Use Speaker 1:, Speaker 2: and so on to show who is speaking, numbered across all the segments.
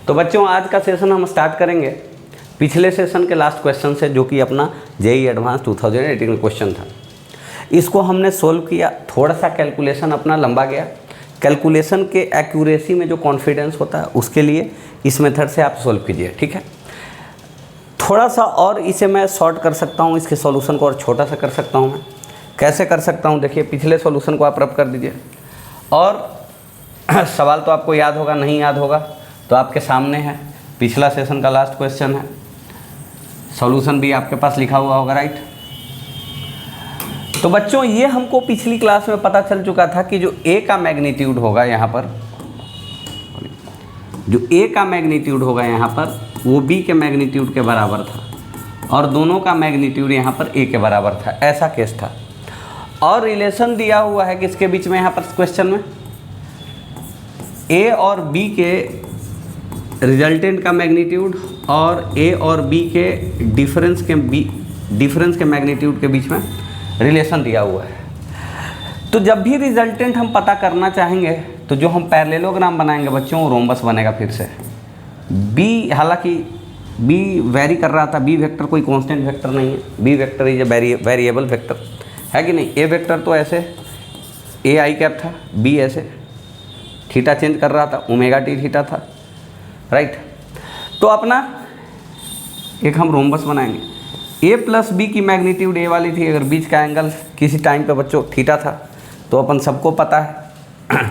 Speaker 1: तो बच्चों आज का सेशन हम स्टार्ट करेंगे पिछले सेशन के लास्ट क्वेश्चन से, जो कि अपना जेईई एडवांस 2018 में क्वेश्चन था। इसको हमने सोल्व किया, थोड़ा सा कैलकुलेशन अपना लंबा गया। कैलकुलेशन के एक्यूरेसी में जो कॉन्फिडेंस होता है उसके लिए इस मेथड से आप सोल्व कीजिए, ठीक है। थोड़ा सा और इसे मैं शॉर्ट कर सकता हूँ, इसके सॉल्यूशन को और छोटा सा कर सकता हूँ। मैं कैसे कर सकता हूँ, देखिए पिछले सॉल्यूशन को आप रब कर दीजिए और सवाल तो आपको याद होगा, नहीं याद होगा तो आपके सामने है, पिछला सेशन का लास्ट क्वेश्चन है, सॉल्यूशन भी आपके पास लिखा हुआ होगा, राइट। तो बच्चों ये हमको पिछली क्लास में पता चल चुका था कि जो a का मैग्नीट्यूड होगा यहाँ पर, जो a का मैग्नीट्यूड होगा यहाँ पर वो b के मैग्नीट्यूड के बराबर था और दोनों का मैग्नीट्यूड यहाँ पर a के बराबर था, ऐसा केस था। और रिलेशन दिया हुआ है किसके बीच में यहाँ पर क्वेश्चन में, a और b के रिजल्टेंट का मैग्नीट्यूड और a और b के डिफरेंस के मैग्नीट्यूड के बीच में रिलेशन दिया हुआ है। तो जब भी रिजल्टेंट हम पता करना चाहेंगे तो जो हम पैरेललोग्राम बनाएंगे बच्चों वो रोम्बस बनेगा फिर से। b, हालांकि b वेरी कर रहा था, b वेक्टर कोई कांस्टेंट वेक्टर नहीं है, b vector is a variable vector, है कि नहीं। a वेक्टर तो ऐसे a आई कैप था, b ऐसे थीटा चेंज कर रहा था, ओमेगा टी थीटा था, राइट। तो अपना एक हम रोम्बस बनाएंगे, a प्लस बी की मैग्नीट्यूड a वाली थी, अगर बीच का एंगल किसी टाइम पे बच्चों थीटा था तो अपन सबको पता है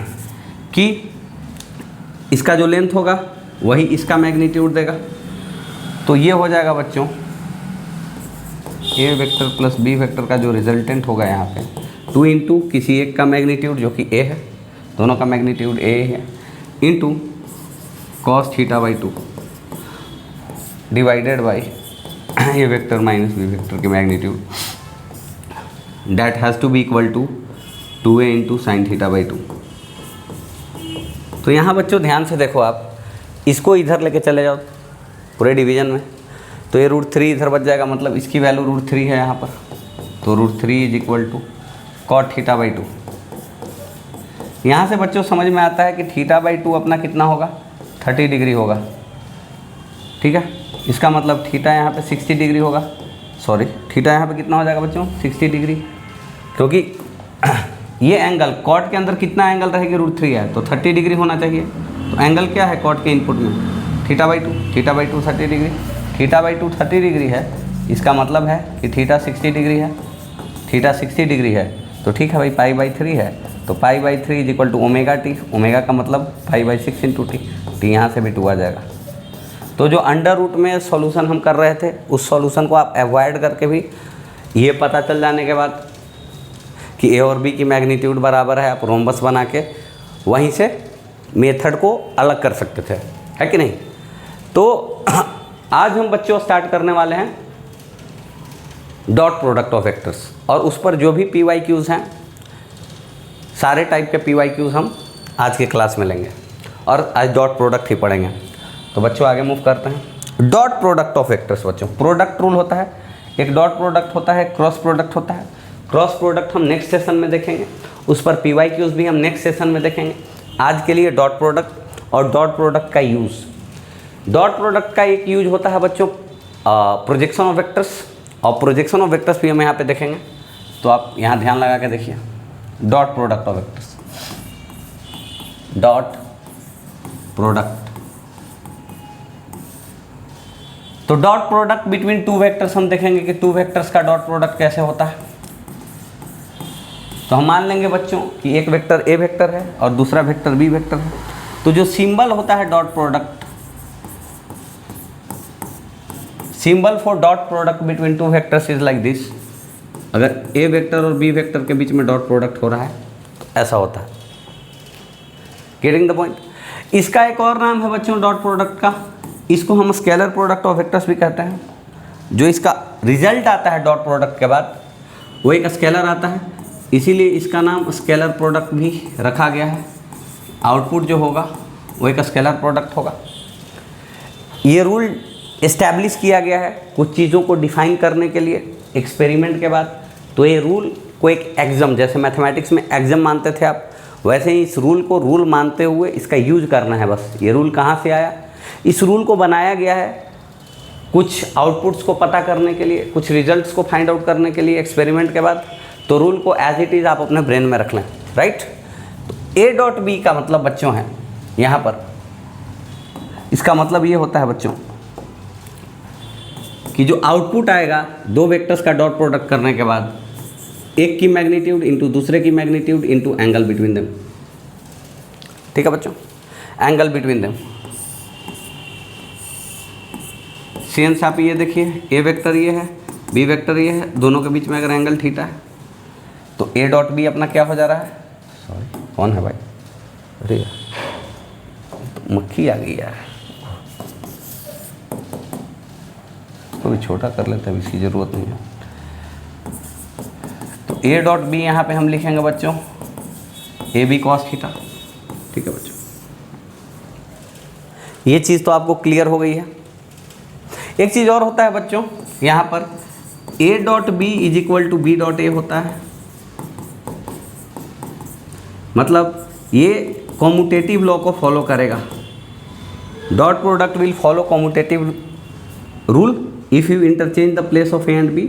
Speaker 1: कि इसका जो लेंथ होगा वही इसका मैग्नीट्यूड देगा। तो ये हो जाएगा बच्चों a vector plus b vector का जो रिजल्टेंट होगा यहाँ पे 2 इंटू किसी एक का मैग्नीट्यूड जो कि a है, दोनों का मैग्नीट्यूड a है, into cos theta by 2 divided by A vector minus B vector के magnitude, that has to be equal to 2a into sine theta by 2। तो यहाँ बच्चों ध्यान से देखो, आप इसको इधर लेके चले जाओ पूरे डिवीजन में, तो ये √3 इधर बच जाएगा, मतलब इसकी वैल्यू √3 है यहाँ पर, तो √3 is equal to cot theta by 2। यहाँ से बच्चों समझ में आता है कि थीटा बाई 2 अपना कितना होगा, 30 डिग्री होगा, ठीक है। इसका मतलब थीटा यहाँ पे 60 डिग्री होगा, सॉरी थीटा यहाँ पे कितना हो जाएगा बच्चों 60 डिग्री, क्योंकि ये एंगल कॉट के अंदर कितना एंगल रहेगी, √3 है तो 30 डिग्री होना चाहिए। तो एंगल क्या है कॉट के इनपुट में, theta by 2, theta by 2 30 degree, theta by 2 30 degree है, इसका मतलब है कि थीटा 60 डिग्री है, थीटा 60 डिग्री है, तो ठीक है भाई पाई बाई 3 है, तो pi by 3 is equal to omega T, omega का मतलब pi by 6 into T, T यहाँ से भी 2 आ जाएगा। तो जो अंडर रूट में सॉल्यूशन हम कर रहे थे उस सॉल्यूशन को आप अवॉइड करके भी ये पता चल जाने के बाद कि a और b की मैग्नीट्यूड बराबर है, आप रोम्बस बना के वहीं से मेथड को अलग कर सकते थे, है कि नहीं। तो आज हम बच्चों स्टार्ट करने वाले हैं डॉट प्रोडक्ट ऑफ वेक्टर्स, और उस पर जो भी PYQs हैं, सारे टाइप के PYQs हम आज के क्लास में लेंगे और आज डॉट प्रोडक्ट ही पढ़ेंगे। तो बच्चों आगे मूव करते हैं। डॉट प्रोडक्ट ऑफ वेक्टर्स बच्चों, प्रोडक्ट रूल होता है, एक डॉट प्रोडक्ट होता है, क्रॉस प्रोडक्ट होता है। क्रॉस प्रोडक्ट हम नेक्स्ट सेशन में देखेंगे, उस पर PYQs भी हम नेक्स्ट सेशन में देखेंगे। आज के लिए डॉट प्रोडक्ट और डॉट प्रोडक्ट का यूज़। डॉट प्रोडक्ट का एक यूज होता है बच्चों प्रोजेक्शन ऑफ वेक्टर्स, और प्रोजेक्शन ऑफ वेक्टर्स भी हम यहाँ पे देखेंगे। तो आप यहाँ ध्यान लगा के देखिए, dot product of vectors, dot product. तो डॉट प्रोडक्ट बिटवीन 2 वेक्टर्स हम देखेंगे कि 2 वेक्टर्स का डॉट प्रोडक्ट कैसे होता है। तो हम मान लेंगे बच्चों कि एक वेक्टर a वेक्टर है और दूसरा वेक्टर b वेक्टर है। तो जो सिंबल होता है dot product, symbol for dot product between 2 vectors is like this. अगर a वेक्टर और b वेक्टर के बीच में डॉट प्रोडक्ट हो रहा है तो ऐसा होता है। Getting the point. इसका एक और नाम है बच्चों डॉट प्रोडक्ट का, इसको हम स्केलर प्रोडक्ट ऑफ वेक्टर्स भी कहते हैं। जो इसका रिजल्ट आता है डॉट प्रोडक्ट के बाद वो एक स्केलर आता है, इसीलिए इसका नाम स्केलर प्रोडक्ट भी रखा गया है। आउटपुट जो होगा वो एक स्केलर प्रोडक्ट होगा। ये रूल इस्टेब्लिश किया गया है कुछ चीज़ों को डिफाइन करने के लिए एक्सपेरिमेंट के बाद। तो ये रूल को एक एग्जाम, जैसे मैथमेटिक्स में एग्जाम मानते थे आप, वैसे ही इस रूल को रूल मानते हुए इसका यूज करना है बस। ये रूल कहाँ से आया, इस रूल को बनाया गया है कुछ आउटपुट्स को पता करने के लिए, कुछ रिजल्ट्स को फाइंड आउट करने के लिए एक्सपेरिमेंट के बाद। तो रूल को एज इट इज़ आप अपने ब्रेन में रख लें, राइट। तो ए डॉट बी का मतलब बच्चों है यहाँ पर, इसका मतलब ये होता है बच्चों कि जो आउटपुट आएगा दो वेक्टर्स का डॉट प्रोडक्ट करने के बाद, एक की मैग्नीट्यूड इंटू दूसरे की magnitude into angle between them. ठीक है बच्चों, एंगल बिटवीन देम। सेंस आप ये देखिए, ए वेक्टर ये है, बी वेक्टर ये है, दोनों के बीच में अगर एंगल थीटा है तो ए डॉट बी अपना क्या हो जा रहा है, सॉरी कौन है भाई, अरे तो मक्खी आ गई यार, इसको भी छोटा कर लेते हैं, इसकी ज़रूरत नहीं है। तो ए डॉट बी यहाँ पे हम लिखेंगे बच्चों ए बी कॉस थीटा। ठीक है बच्चों, ये चीज़ तो आपको क्लियर हो गई है। एक चीज़ और होता है बच्चों यहाँ पर, A dot B is equal to B dot A होता है, मतलब ये कॉम्यूटेटिव लॉ को फॉलो करेगा। Dot product will follow commutative rule if you interchange the place of a and b,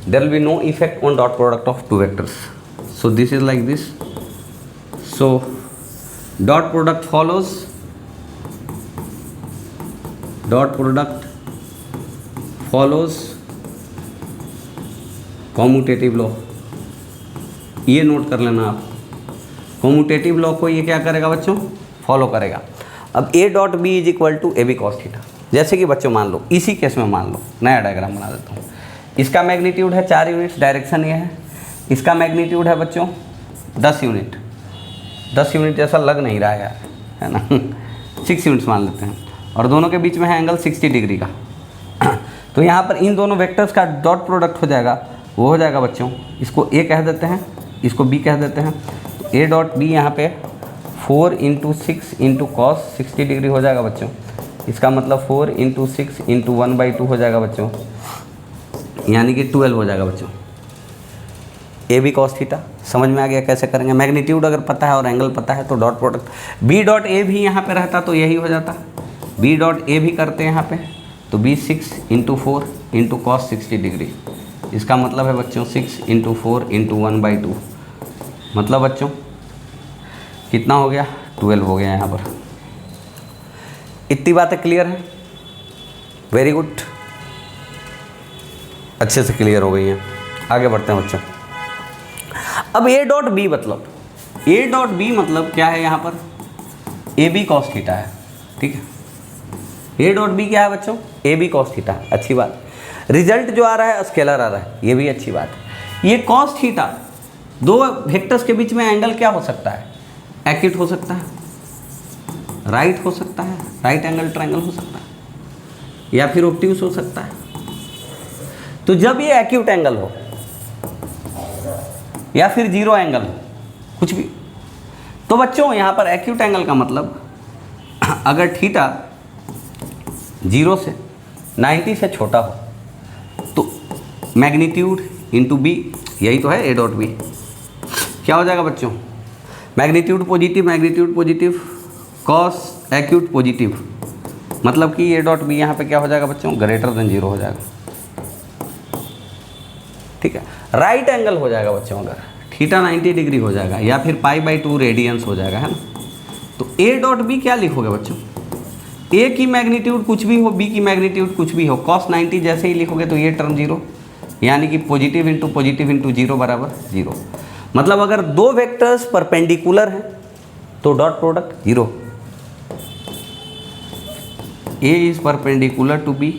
Speaker 1: there will be no effect on dot product of two vectors. So this is like this. So dot product follows, dot product follows commutative law। ये note कर लेना आप, commutative law को ये क्या करेगा बच्चों, follow करेगा। अब A dot B is equal to A B cos theta. जैसे कि बच्चों मान लो, इसी केस में मान लो, नया डायग्राम बना देता हूँ। इसका मैग्नीट्यूड है 4 यूनिट्स, डायरेक्शन ये है। इसका मैग्नीट्यूड है बच्चों 10 यूनिट। 10 यूनिट जैसा लग नहीं रहा है यार, है ना 6 यूनिट्स मान लेते हैं, और दोनों के बीच में है एंगल 60 डिग्री का। तो यहाँ पर इन दोनों वेक्टर्स का डॉट प्रोडक्ट हो जाएगा, वो हो जाएगा बच्चों, इसको ए कह देते हैं, इसको बी कह देते हैं। तो ए डॉट बी यहाँ पे 4 इंटू 6 इंटू कॉस 60 डिग्री हो जाएगा बच्चों। इसका मतलब 4 इंटू 6 इंटू 1/2 हो जाएगा बच्चों, यानी कि 12 हो जाएगा बच्चों। ए बी कॉस थीटा समझ में आ गया कैसे करेंगे। मैग्नीट्यूड अगर पता है और एंगल पता है तो dot product. B dot A भी यहाँ पे रहता तो यही हो जाता, बी डॉट ए भी करते हैं यहाँ पे, तो B 6 into 4 into cos 60 degree. इसका मतलब है बच्चों 6 इंटू 4 इंटू 1/2, मतलब बच्चों कितना हो गया, 12 हो गया यहाँ पर। इतनी बातें क्लियर है, वेरी गुड, अच्छे से क्लियर हो गई हैं। आगे बढ़ते हैं बच्चों। अब ए डॉट बी मतलब, ए डॉट बी मतलब क्या है यहाँ पर, ए बी कॉस थीटा है। ठीक है, ए डॉट बी क्या है बच्चों, ए बी कॉस थीटा। अच्छी बात, रिजल्ट जो आ रहा है स्केलर आ रहा है, ये भी अच्छी बात है। ये कॉस थीटा, दो वेक्टर्स के बीच में एंगल क्या हो सकता है, एक्यूट हो सकता है, राइट हो सकता है, राइट एंगल ट्रायंगल हो सकता है, या फिर ऑब्ट्यूस हो सकता है। तो जब ये एक्यूट एंगल हो या फिर जीरो एंगल हो, कुछ भी, तो बच्चों यहाँ पर एक्यूट एंगल का मतलब अगर थीटा 0 से 90 से छोटा हो तो मैग्नीट्यूड इंटू बी, यही तो है ए डॉट बी, क्या हो जाएगा बच्चों, magnitude positive cos acute positive, मतलब कि ए डॉट बी यहाँ पे क्या हो जाएगा बच्चों, ग्रेटर देन 0 हो जाएगा। ठीक है, राइट एंगल हो जाएगा बच्चों अगर थीटा 90 डिग्री हो जाएगा, या फिर π/2 रेडियंस हो जाएगा, है ना। तो ए डॉट बी क्या लिखोगे बच्चों, ए की मैग्नीट्यूड कुछ भी हो, बी की मैग्नीट्यूड कुछ भी हो, cos 90 जैसे ही लिखोगे तो ये टर्म 0, यानी कि पॉजिटिव इंटू 0 बराबर 0। मतलब अगर दो वेक्टर्स परपेंडिकुलर हैं तो dot product 0। A is perpendicular to B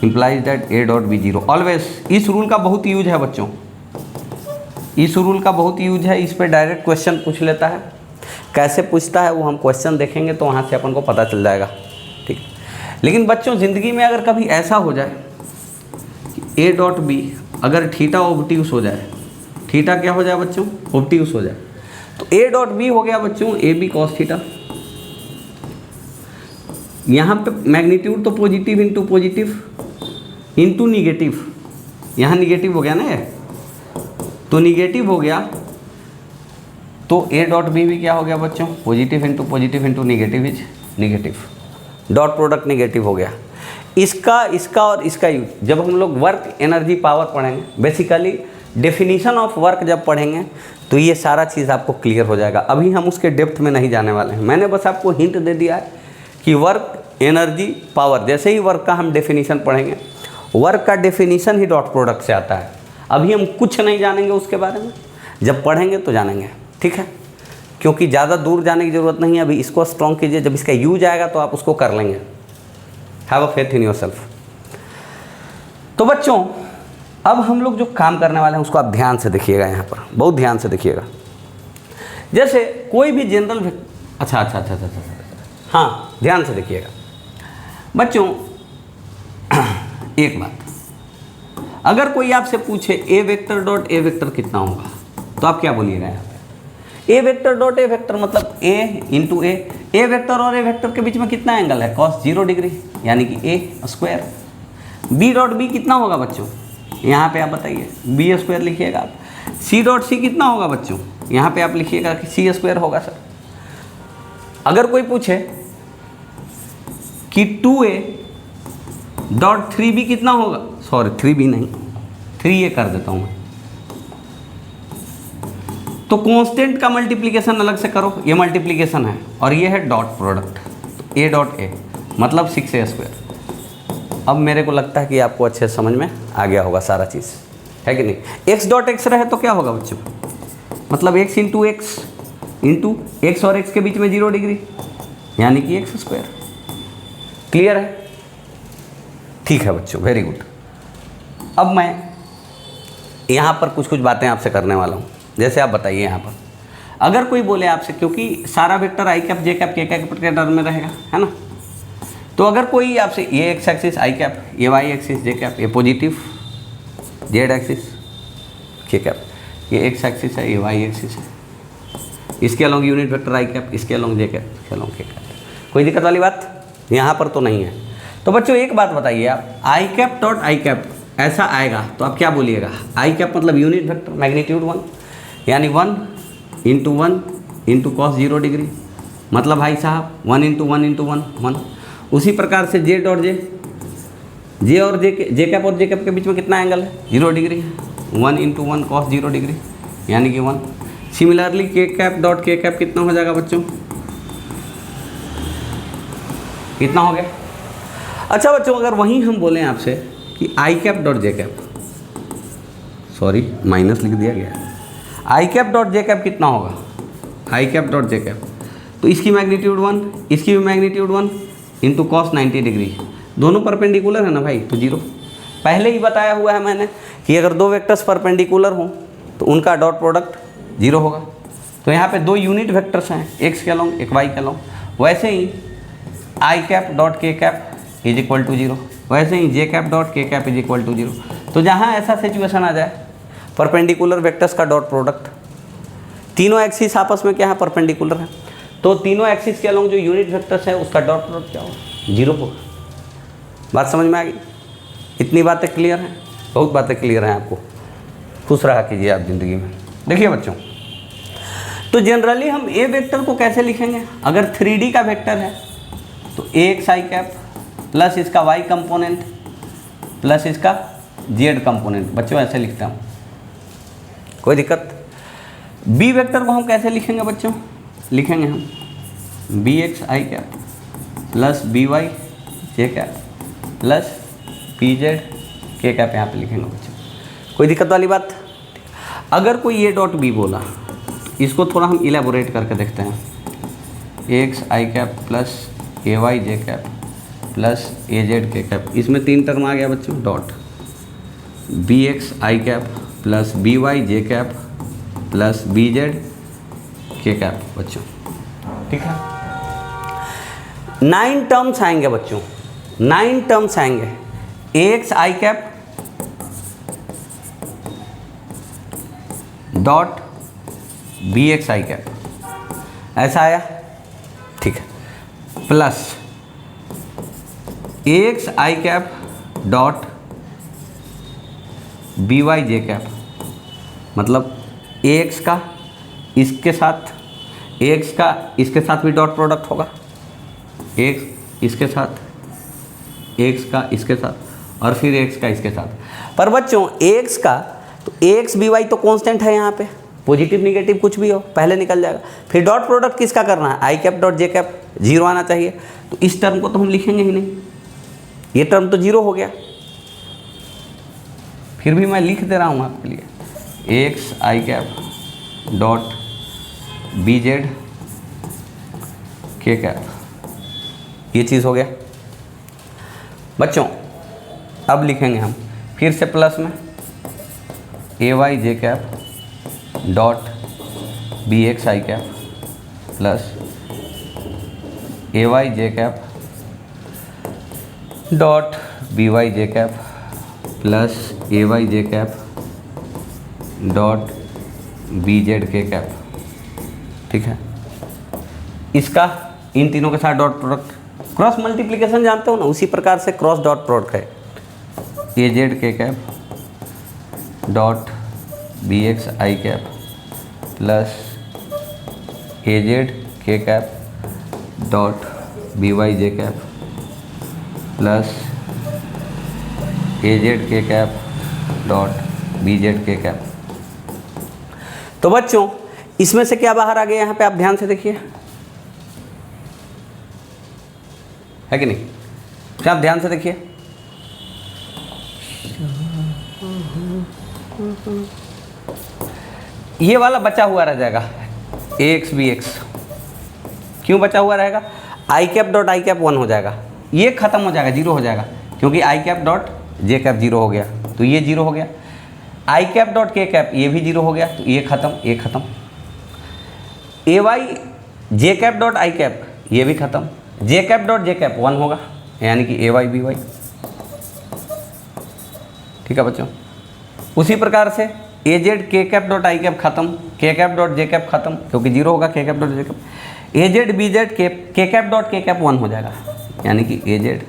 Speaker 1: implies that a dot B 0 always. इस रूल का बहुत यूज है बच्चों, इस रूल का बहुत यूज है। इस पे डायरेक्ट क्वेश्चन पूछ लेता है, कैसे पूछता है वो हम क्वेश्चन देखेंगे तो वहाँ से अपन को पता चल जाएगा। ठीक, लेकिन बच्चों ज़िंदगी में अगर कभी ऐसा हो जाए कि ए डॉट बी अगर थीटा ऑब्ट्यूस हो जाए, थीटा क्या हो जाए बच्चों, ऑब्ट्यूस हो जाए, तो ए डॉट बी हो गया बच्चों ए बी कॉस थीटा। यहाँ पे मैग्नीट्यूड तो पॉजिटिव इंटू निगेटिव, यहाँ निगेटिव हो गया ना, तो निगेटिव हो गया तो ए डॉट बी भी क्या हो गया बच्चों, positive into negative is negative. Dot product negative हो गया। इसका और इसका यूज जब हम लोग वर्क एनर्जी पावर पढ़ेंगे, बेसिकली डेफिनीशन ऑफ वर्क जब पढ़ेंगे तो ये सारा चीज़ आपको क्लियर हो जाएगा। अभी हम उसके डेप्थ में नहीं जाने वाले हैं, मैंने बस आपको हिंट दे दिया है कि वर्क एनर्जी पावर, जैसे ही वर्क का हम डेफिनीशन पढ़ेंगे, वर्क का डेफिनीशन ही डॉट प्रोडक्ट से आता है। अभी हम कुछ नहीं जानेंगे उसके बारे में, जब पढ़ेंगे तो जानेंगे, ठीक है, क्योंकि ज़्यादा दूर जाने की ज़रूरत नहीं है। अभी इसको स्ट्रॉन्ग कीजिए, जब इसका यूज आएगा तो आप उसको कर लेंगे। Have a faith in yourself. तो बच्चों अब हम लोग जो काम करने वाले हैं उसको आप ध्यान से देखिएगा, यहाँ पर बहुत ध्यान से देखिएगा। जैसे कोई भी जनरल अच्छा, हाँ ध्यान से देखिएगा बच्चों। एक बात, अगर कोई आपसे पूछे ए वेक्टर डॉट ए वेक्टर कितना होगा, तो आप क्या बोलिएगा यहाँ पे? ए वेक्टर डॉट ए वेक्टर मतलब ए इंटू ए वेक्टर और ए वेक्टर के बीच में कितना एंगल है? cos 0 डिग्री, यानी कि ए स्क्वायर। बी डॉट बी कितना होगा बच्चों? यहाँ पे आप बताइए, बी स्क्वायर लिखिएगा आप। सी डॉट सी कितना होगा बच्चों? यहाँ पे आप लिखिएगा कि सी स्क्वायर होगा सर। अगर कोई पूछे कि 2a डॉट 3b कितना होगा, सॉरी 3b नहीं, 3a कर देता हूँ मैं, तो कांस्टेंट का मल्टीप्लिकेशन अलग से करो, ये मल्टीप्लिकेशन है और ये है डॉट प्रोडक्ट, तो a डॉट a मतलब 6a स्क्वायर। अब मेरे को लगता है कि आपको अच्छे से समझ में आ गया होगा सारा चीज़, है कि नहीं। x डॉट x रहे तो क्या होगा बच्चों? मतलब x इंटू एक्स और x के बीच में 0 डिग्री, यानी कि x स्क्वायर। क्लियर है? ठीक है बच्चों, वेरी गुड। अब मैं यहाँ पर कुछ बातें आपसे करने वाला हूँ। जैसे आप बताइए यहाँ पर, अगर कोई बोले आपसे, क्योंकि सारा वेक्टर आई कैप जे कैप के कैप के टर्म में रहेगा, है ना, तो अगर कोई आपसे ये एक्स एक्सिस आई कैप, ये वाई एक्सिस जे कैप, ये पॉजिटिव जेड एक्सिस के कैप, ये एक्स एक्सिस है, ये वाई एक्सिस है, इसके अलॉन्ग यूनिट वेक्टर आई कैप, इसके अलॉन्ग जे कैप, इसके अलॉन्ग के कैप, कोई दिक्कत वाली बात यहाँ पर तो नहीं है। तो बच्चों एक बात बताइए आप, आई कैप डॉट आई कैप ऐसा आएगा तो आप क्या बोलिएगा? आई कैप मतलब यूनिट वेक्टर मैग्नीट्यूड 1, यानी 1 इंटू 1 इंटू कॉस 0 डिग्री, मतलब भाई साहब 1 इंटू 1 इंटू 1। उसी प्रकार से जे डॉट जे और जे कैप और जे कैप के बीच में कितना एंगल है? 0 डिग्री है, 1 इंटू 1 कॉस 0 डिग्री, यानी कि 1। सिमिलरली के कैप डॉट के कैप कितना हो जाएगा बच्चों? कितना हो गया? अच्छा बच्चों, अगर वहीं हम बोलें आपसे कि I cap dot J cap, sorry minus लिख दिया गया, I cap dot J cap कितना होगा? I cap dot J cap, तो इसकी मैग्नीट्यूड 1, इसकी भी मैग्नीट्यूड 1 इंटू कॉस 90 डिग्री, दोनों परपेंडिकुलर है ना भाई, तो 0। पहले ही बताया हुआ है मैंने कि अगर दो वेक्टर्स परपेंडिकुलर हों तो उनका डॉट प्रोडक्ट 0 होगा। तो यहाँ पे दो यूनिट वेक्टर्स हैं, एक्स के अलॉन्ग एक वाई के अलॉन्ग। वैसे ही आई cap dot K cap is equal to 0, वैसे ही जे cap dot K cap is equal to 0। तो जहाँ ऐसा सिचुएशन आ जाए, परपेंडिकुलर वेक्टर्स का डॉट प्रोडक्ट, तीनों एक्सिस आपस में क्या है? परपेंडिकुलर है, तो तीनों एक्सिस के अलॉन्ग जो यूनिट वेक्टर्स है उसका डॉट प्रोडक्ट क्या होगा? 0 होगा। बात समझ में आ गई? इतनी बातें क्लियर हैं? बहुत बातें क्लियर हैं आपको। खुश रहा कीजिए आप ज़िंदगी में। देखिए बच्चों, तो जनरली हम ए वेक्टर को कैसे लिखेंगे? अगर 3D का वेक्टर है तो एक्स आई कैप प्लस इसका वाई कंपोनेंट प्लस इसका जेड कंपोनेंट, बच्चों ऐसे लिखता हूँ, कोई दिक्कत? बी वेक्टर को हम कैसे लिखेंगे बच्चों? लिखेंगे हम B x i cap plus B Y J cap plus P Z के कैप, यहाँ पे लिखेंगे बच्चों, कोई दिक्कत वाली बात? अगर कोई ए डॉट बी बोला, इसको थोड़ा हम इलेबोरेट करके देखते हैं। X i cap plus A Y J cap plus A Z के कैप, इसमें 3 टर्म आ गया बच्चों, dot B x i cap plus B Y J cap plus B Z के कैप बच्चों, ठीक है। 9 टर्म्स आएंगे बच्चों, 9 टर्म्स आएंगे। X i cap dot B x i cap, ऐसा आया, ठीक है, plus x i cap dot B Y J cap, मतलब एक्स का इसके साथ, एक्स का इसके साथ भी डॉट प्रोडक्ट होगा, एक्स इसके साथ, एक्स का इसके साथ, और फिर एक्स का इसके साथ। पर बच्चों एक्स का तो एक्स बी वाई तो कांस्टेंट है यहाँ पे, पॉजिटिव निगेटिव कुछ भी हो पहले निकल जाएगा। फिर डॉट प्रोडक्ट किसका करना है, I cap dot J cap, zero आना चाहिए। तो इस टर्म को तो हम लिखेंगे ही नहीं, ये टर्म तो जीरो हो गया। फिर भी मैं लिख दे रहा हूँ आपके लिए, x i cap dot B Z के कैप, ये चीज़ हो गया बच्चों। अब लिखेंगे हम फिर से प्लस में ए Y J cap dot B x i cap plus A Y J cap dot B Y J cap plus A Y J cap dot B Z के कैप। ठीक है, इसका इन तीनों के साथ डॉट प्रोडक्ट, क्रॉस मल्टीप्लिकेशन जानते हो ना, उसी प्रकार से क्रॉस डॉट प्रोडक्ट है। ए जेड के cap dot B x i cap plus A Z के cap dot B Y J cap plus A Z के कैप डॉट बी जेड के कैप। तो बच्चों इसमें से क्या बाहर आ गया यहाँ पे, आप ध्यान से देखिए, है कि नहीं? क्या आप ध्यान से देखिए, ये वाला बचा हुआ रह जाएगा ए एक्स बी एक्स। क्यों बचा हुआ रहेगा, आई कैप डॉट आई कैप 1 हो जाएगा, ये खत्म हो जाएगा, जीरो हो जाएगा, क्योंकि I cap dot J cap zero हो गया, तो ये जीरो हो गया। I cap dot K cap ये भी जीरो हो गया, तो ये खत्म, ये खत्म। A Y J cap dot i cap ये भी खत्म, जे कैप डॉट जे कैप 1 होगा, यानी कि ए वाई बी वाई। ठीक है बच्चों, उसी प्रकार से ए जेड के कैप डॉट आई कैप खत्म, के कैप डॉट जे कैप खत्म, क्योंकि जीरो होगा के कैप डॉट जे कैप। ए जेड बी जेड के कैप डॉट के कैप 1 हो जाएगा, यानी कि ए जेड।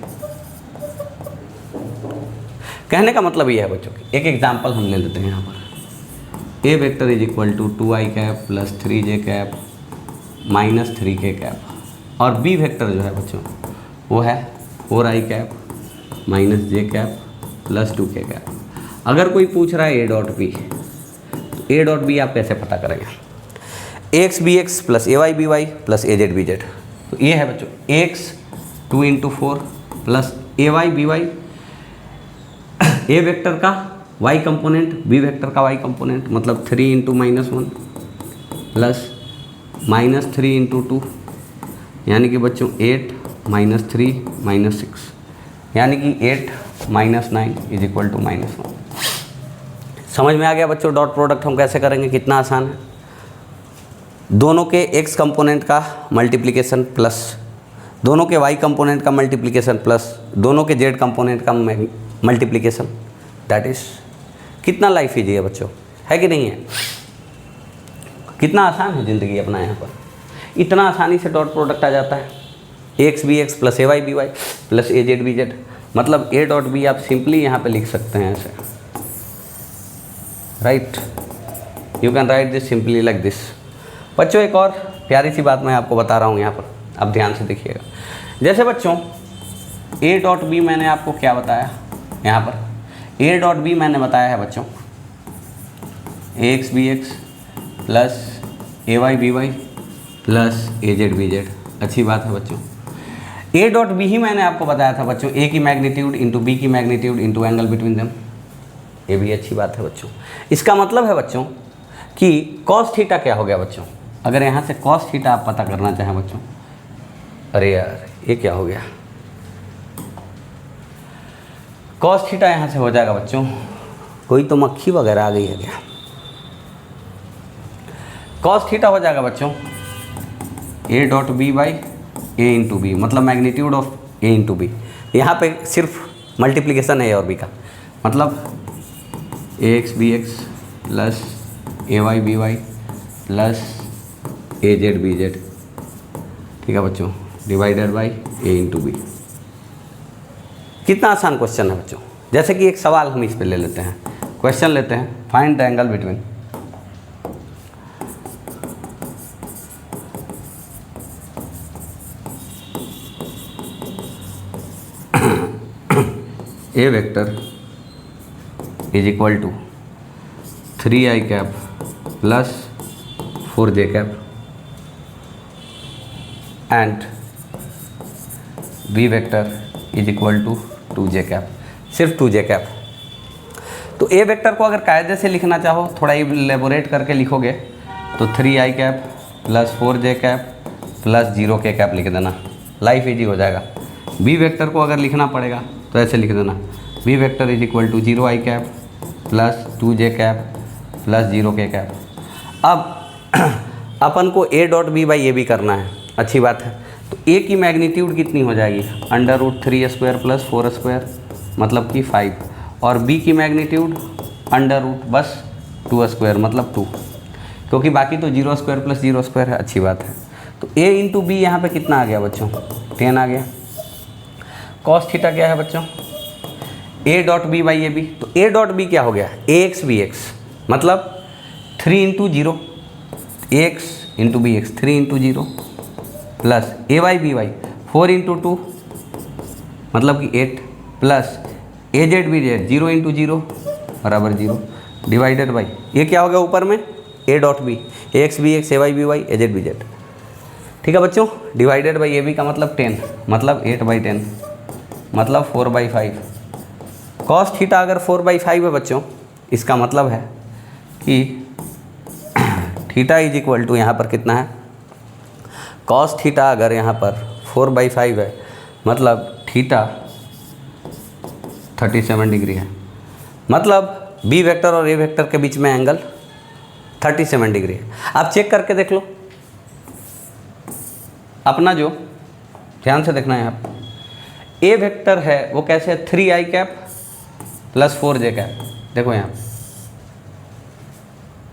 Speaker 1: कहने का मतलब ये है बच्चों की, एक एग्जाम्पल हम ले लेते हैं यहाँ पर। A vector is equal to 2i cap plus 3j cap minus 3k cap, और बी वेक्टर जो है बच्चों वो है 4i cap minus j cap plus 2k cap. अगर कोई पूछ रहा है ए डॉट बी, तो ए डॉट बी आप कैसे पता करेंगे, x B x plus A Y B Y plus A Z B Z. तो ये है बच्चों x 2 × 4 plus A Y B y, A vector का वाई कंपोनेंट, बी वेक्टर का वाई कंपोनेंट, मतलब 3 × -1 प्लस -3 × 2, यानी कि बच्चों 8 -3 -6, यानी कि 8 - 9 इज इक्वल टू -1। समझ में आ गया बच्चों डॉट प्रोडक्ट हम कैसे करेंगे, कितना आसान है। दोनों के एक्स कंपोनेंट का मल्टीप्लिकेशन प्लस दोनों के वाई कंपोनेंट का मल्टीप्लिकेशन प्लस दोनों के जेड कंपोनेंट का मल्टीप्लिकेशन, दैट इज कितना लाइफ इजी है बच्चों, है कि नहीं है? कितना आसान है ज़िंदगी अपना यहाँ पर, इतना आसानी से डॉट प्रोडक्ट आ जाता है। X B x plus A Y B Y plus A Z B Z, मतलब ए डॉट बी आप सिंपली यहाँ पे लिख सकते हैं ऐसे, right, you can write this simply like this. बच्चों एक और प्यारी सी बात मैं आपको बता रहा हूँ यहाँ पर, आप ध्यान से देखिएगा। जैसे बच्चों ए डॉट बी मैंने आपको क्या बताया, यहाँ पर ए डॉट बी मैंने बताया है बच्चों ए x B x plus A Y B Y plus A Z B Z. अच्छी बात है बच्चों, ए डॉट बी ही मैंने आपको बताया था बच्चों ए की मैग्नीट्यूड इंटू बी की magnitude into angle between them, ये भी अच्छी बात है बच्चों। इसका मतलब है बच्चों कि कॉस थीटा क्या हो गया बच्चों, अगर यहाँ से कॉस थीटा आप पता करना चाहें बच्चों, अरे यार ये क्या हो गया, कॉस थीटा यहाँ से हो जाएगा बच्चों, कोई तो मक्खी वगैरह आ गई है क्या, कॉस थीटा हो जाएगा बच्चों A dot B by A into B, मतलब magnitude of A into B. यहाँ पे सिर्फ मल्टीप्लिकेशन है ए और बी का, मतलब A x B x plus A Y B Y plus A Z B Z, ठीक है बच्चों, divided by A into B. कितना आसान क्वेश्चन है बच्चों। जैसे कि एक सवाल हम इस पे ले लेते हैं, क्वेश्चन लेते हैं, find the angle between A vector is equal to 3i cap plus 4j cap and B vector is equal to 2j cap, सिर्फ 2j कैप। तो ए वेक्टर को अगर कायदे से लिखना चाहो, थोड़ा इलेबोरेट करके लिखोगे तो 3i cap plus 4j cap plus 0k cap लिख देना, लाइफ इजी हो जाएगा। बी वेक्टर को अगर लिखना पड़ेगा तो ऐसे लिख देना, B vector is equal to 0i cap plus 2j cap plus 0k cap. अब अपन को a dot B by A भी करना है, अच्छी बात है। तो a की मैग्नीट्यूड कितनी हो जाएगी, √3² प्लस 4² मतलब कि 5, और b की मैग्नीट्यूड √ बस 2² मतलब 2, क्योंकि बाकी तो 0² प्लस 0² है, अच्छी बात है। तो a इंटू बी यहाँ पर कितना आ गया बच्चों, 10 आ गया। कॉस थीटा क्या है बच्चों, a dot B by A B. तो a डॉट बी क्या हो गया, ax bx मतलब 3 into 0, ax into B X 3 into 0 plus a by B Y 4 into 2 मतलब कि 8 plus a Z B Z 0 into 0 बराबर 0 डिवाइडेड बाई ये क्या हो गया ऊपर में a dot B, ax bx a by B Y a Z B Z. ठीक है बच्चों, डिवाइडेड बाई ए बी का मतलब 10 मतलब 8/10 मतलब 4/5। कॉस थीटा अगर 4/5 है बच्चों, इसका मतलब है कि थीटा इज इक्वल टू यहाँ पर कितना है, कॉस थीटा अगर यहाँ पर 4/5 है मतलब थीटा 37 डिग्री है, मतलब बी वेक्टर और ए वेक्टर के बीच में एंगल 37 डिग्री है। आप चेक करके देख लो अपना, जो ध्यान से देखना है आप, ए वेक्टर है वो कैसे है, 3i cap plus 4j cap. देखो यहाँ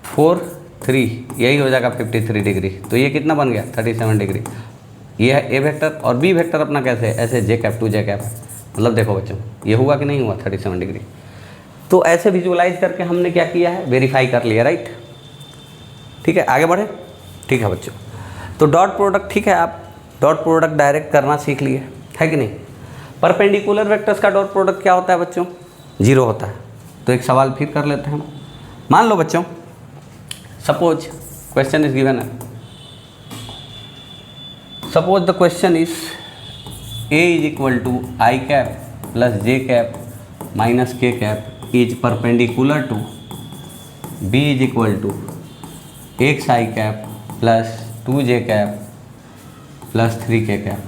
Speaker 1: 4 3 यही हो जाएगा 53 डिग्री, तो ये कितना बन गया 37 डिग्री। ये है ए वेक्टर, और बी वेक्टर अपना कैसे है, ऐसे j कैप 2j कैप, मतलब देखो बच्चों ये हुआ कि नहीं हुआ 37 डिग्री। तो ऐसे विजुअलाइज करके हमने क्या किया है, वेरीफाई कर लिया, राइट। ठीक है, आगे बढ़े। ठीक है बच्चों, तो डॉट प्रोडक्ट, ठीक है, आप डॉट प्रोडक्ट डायरेक्ट करना सीख लिए, है कि नहीं। परपेंडिकुलर वेक्टर्स का डॉट प्रोडक्ट क्या होता है बच्चों, 0 होता है। तो एक सवाल फिर कर लेते हैं, मान लो बच्चों, सपोज क्वेश्चन इज गिवन है, suppose the question is a is equal to I cap plus j cap minus k cap is perpendicular to b is equal to xi cap plus 2j cap plus 3k cap.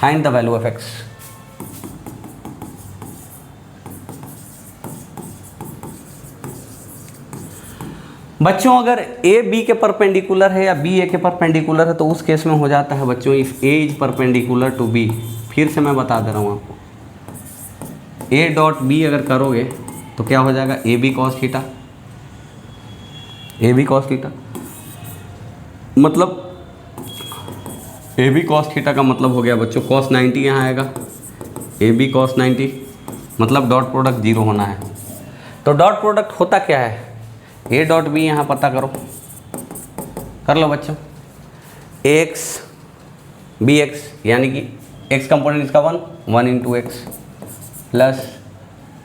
Speaker 1: Find the value of x। बच्चों अगर a b के perpendicular है या b a के perpendicular है तो उस case में हो जाता है बच्चों if a is perpendicular to b। फिर से मैं बता दे रहा हूँ आपको, a डॉट b अगर करोगे तो क्या हो जाएगा, A B cos theta, A B cos theta मतलब ए बी कॉस थीटा का मतलब हो गया बच्चों कॉस 90 यहाँ आएगा, ए बी कॉस 90 मतलब डॉट प्रोडक्ट 0 होना है। तो डॉट प्रोडक्ट होता क्या है, ए डॉट बी यहाँ पता करो, कर लो बच्चों, एक्स बी एक्स यानी कि एक्स कंपोनेंट इसका 1 into x plus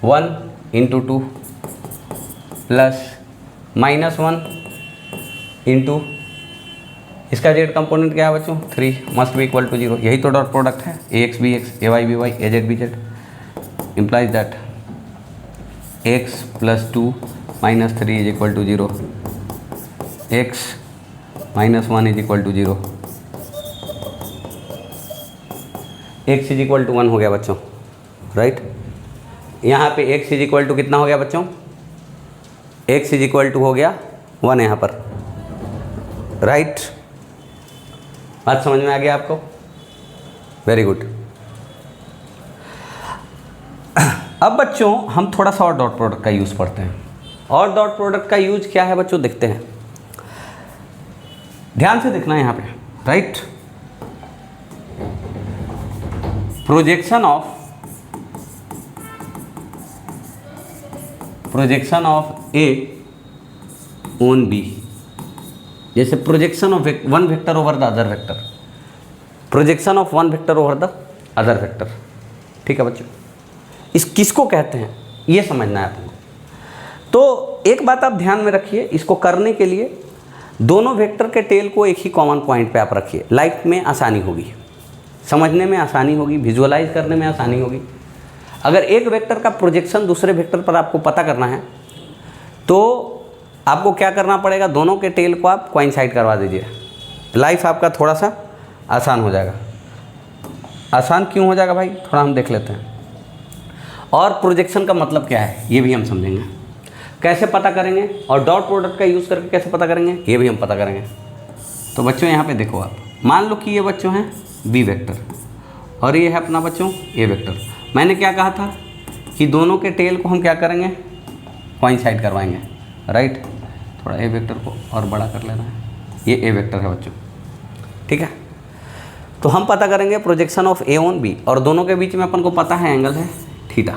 Speaker 1: 1 into 2 plus -1 into इसका जेड कंपोनेंट क्या है बच्चों 3 मस्ट बी इक्वल टू 0। यही तो डॉट प्रोडक्ट है, A x B x A Y B y A Z B z implies that x plus 2 minus 3 is equal to 0, x minus 1 is equal to 0, x is equal to 1 हो गया बच्चों, right. यहाँ पे x is equal to कितना हो गया बच्चों, x is equal to हो गया 1 यहाँ पर, राइट। बात समझ में आ गया आपको, वेरी गुड। अब बच्चों हम थोड़ा सा और डॉट प्रोडक्ट का यूज़ पढ़ते हैं, और डॉट प्रोडक्ट का यूज क्या है बच्चों देखते हैं, ध्यान से देखना है यहाँ पे, right. Projection of A on B, जैसे projection of one vector over the other vector, projection of one vector over the other vector. ठीक है बच्चों, इस किसको कहते हैं ये समझना है आपको। तो एक बात आप ध्यान में रखिए, इसको करने के लिए दोनों वेक्टर के टेल को एक ही कॉमन पॉइंट पे आप रखिए, लाइफ में आसानी होगी, समझने में आसानी होगी, विजुअलाइज करने में आसानी होगी। अगर एक वेक्टर का प्रोजेक्शन दूसरे वेक्टर पर आपको पता करना है तो आपको क्या करना पड़ेगा, दोनों के टेल को आप कोइंसाइड करवा दीजिए, लाइफ आपका थोड़ा सा आसान हो जाएगा। आसान क्यों हो जाएगा भाई, थोड़ा हम देख लेते हैं। और प्रोजेक्शन का मतलब क्या है ये भी हम समझेंगे, कैसे पता करेंगे, और डॉट प्रोडक्ट का यूज़ करके कैसे पता करेंगे ये भी हम पता करेंगे। तो बच्चों यहाँ पे देखो आप, मान लो कि ये बच्चों हैं बी वेक्टर और ये है अपना बच्चों ए वेक्टर। मैंने क्या कहा था कि दोनों के टेल को हम क्या करेंगे, कोइंसाइड करवाएंगे, राइट। थोड़ा ए वेक्टर को और बड़ा कर लेना है, ये ए वेक्टर है बच्चों, ठीक है। तो हम पता करेंगे projection of A on B, और दोनों के बीच में अपन को पता है एंगल है थीटा,